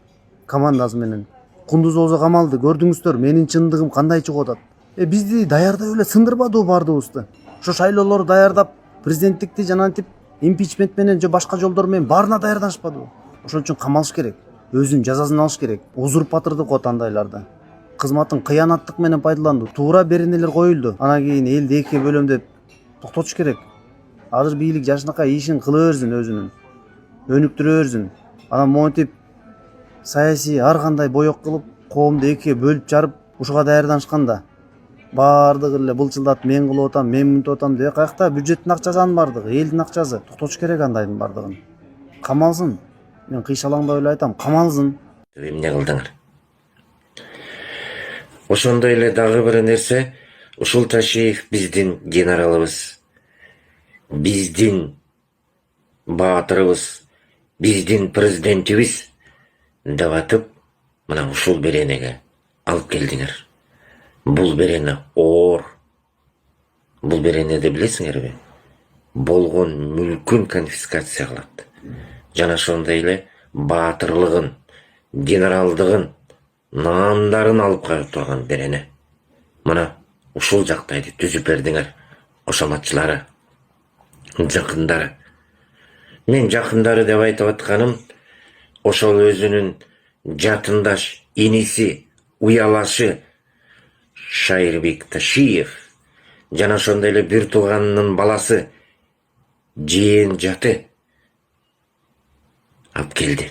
командасы менен. Кундуз болсо камалды, көрдүңүздөр, менин чындыгым кандай чыгып атат. Бизди даярдап эле сындырбадыбы баардыгыбызды? Ошо шайлоолорду даярдап, президенттикти жанантип импичмент менен же башка жолдор менен баарына даярданышпадыбы? Ошон үчүн камалыш керек. Өзүнүн жазасын алыш керек. Узурпатор деп коет андайларды. Кызматын кыянаттык менен пайдаланды. Туура беренелер коюлду. Анан кийин элди экиге бөлөм деп токтотуш керек. Азыр бийлик жашынакай ишин кыла берсин өзүнүн. Өнүктүрө берсин. Анан монтип саясий ар кандай боек кылып, коомду экиге бөлүп жарып, ушуга даярданышканда баардыгы эле былчылдатып мен кылып атам, мен мынтип атам деп каякта бюджеттин акчасы анын баардыгы, элдин акчасы. Токтотуш керек андайдын баардыгын. Камалсын. Мен кыйшалаңдап эле айтам, камалсын. Эмне кылдыңар? Ошондой эле дагы бир нерсе, ушул Ташиев биздин генералыбыз, биздин баатырыбыз, биздин президентибиз деп атып, мына ушул беренеге алып келдиңер. Бул берене оор. Бул беренеде билесиңерби? Болгон мүлкүн конфискация кылат. Жана ошондой эле баатырлыгын, генералдығын, наамдарын алып кайып турган берени. Мына ушул жактайды түзүп бердиңер, кошоматчылары, жакындары. Мен жакындары деп айтып атканым, ошол өзүнүн жатындаш иниси, уялашы Шайырбек Ташиев жана ошондой эле бир тууганынын баласы жээн жаты алып келди.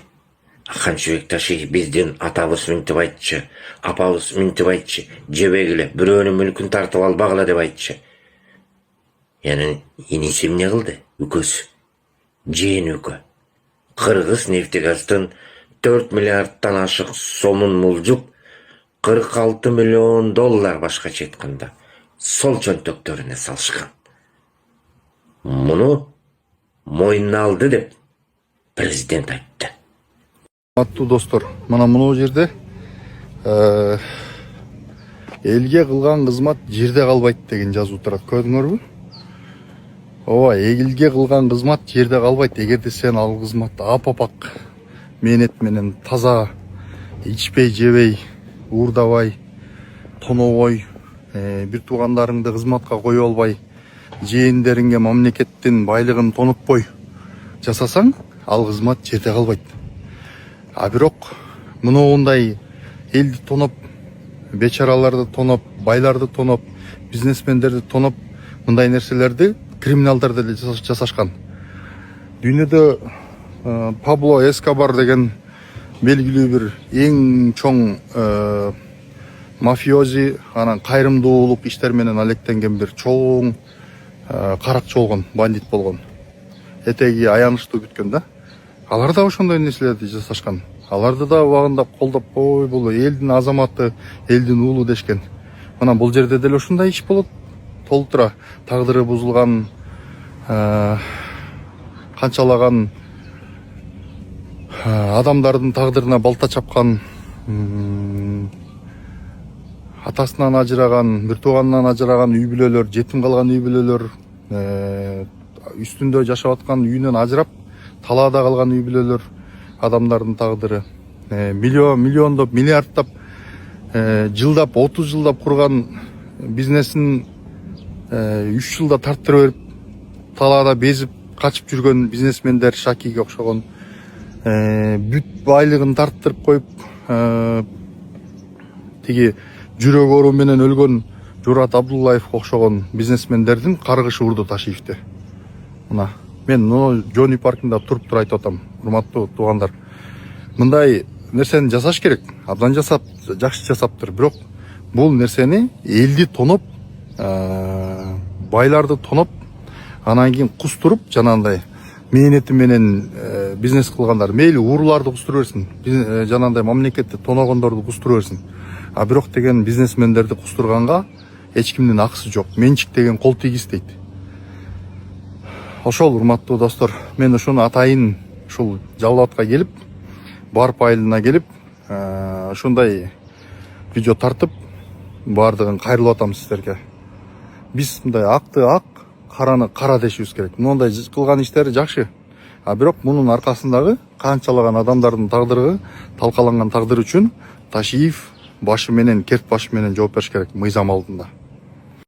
Канчыбек Ташиев биздин атабыз мынтип айтчы, апабыз мынтип айтчы, жебегиле, бирөөнүн мүлкүн тартып албагыла деп айтчы. Яны иниси эмне кылды? Үкөсү, жээн үкө. Кыргыз нефтегаздын 4 миллиардтан ашык сомун мулжуп, 46 миллион доллар башкача айтканда сол чөнтөктөрүнө салышкан. Муну мойнуна алды деп президент айтты. Аттуу достор, мына мына жерде элге кылган кызмат жерде калбайт деген жазуу турат. Көрдүңөрбү? Ооба, элге кылган кызмат жерде калбайт. Эгерде сен ал кызматты апапак мээнет менен таза ичпей, жебей, уурдабай, тонобой, бир туугандарыңды кызматка кое албай, жээндериңге мамлекеттин байлыгын тонутпой жасасаң, ал кызмат жерде калбайт. А бирок мындай элди тоноп, бечараларды тоноп, байларды тоноп, бизнесмендерди тоноп, мындай нерселерди криминалдар деле жасашкан. Дүйнөдө Пабло Эскобар деген белгилүү бир эң чоң мафиози, анан кайрымдуулук иштер менен алектенген бир чоң каракчы болгон, бандит болгон. Этеги аянычтуу бүткөн да. Алар да ошондой нерселерди жасашкан. Аларды да убагында колдоп, ой, бул элдин азаматы, элдин уулу дешкен. Мына бул жерде деле ушундай иш болот. Толтура тагдыры бузулган, канчалаган адамдардын тагдырына балта чапкан, атасынан ажыраган, бир тууганынан ажыраган үй бүлөлөр, жетим калган үй бүлөлөр, үстүндө жашап аткан үйүнөн ажырап, талаада калган үй бүлөлөр, адамдардын тагдыры, миллиондоп, миллиарддап, жылдап, 30 жылдап курган бизнесин 3 жылда тарттырып берип, талаада безип, качып жүргөн бизнесмендер, Шакиге окшогон, бүт байлыгын тарттырып коюп, тиги жүрөк оору менен өлгөн Журат Абдуллаевге окшогон бизнесмендердин каргышы урду Ташиевди. Мына мен Жони паркында туруп айтып атам, урматтуу туугандар. Мындай нерсени жасаш керек. Абдан жасап, жакшы жасаптыр. Бирок бул нерсени элди тоноп, байларды тоноп, анан кийин кустуруп, жанагындай мээнети менен бизнес кылгандар, мейли ууруларды кустура берсин, жанагындай мамлекетти тоногондорду кустура берсин. А бирок деген бизнесмендерди кустурганга эч кимдин акысы жок. Менчик деген кол тийгизбейт. Ошол урматтуу достор, мен ошону атайын ушул Жалал Абадка келип, Барп айылына келип, ушундай видео тартып, баардыгын кайрылып атам сиздерге. Биз мындай акты ак, караны кара дешибиз керек. Мындай кылган иштери жакшы. А бирок мунун аркасындагы канчалаган адамдардын тагдыры, талкаланган тагдыр үчүн Ташиев башы менен, керт башы менен жооп бериш керек мыйзам алдында.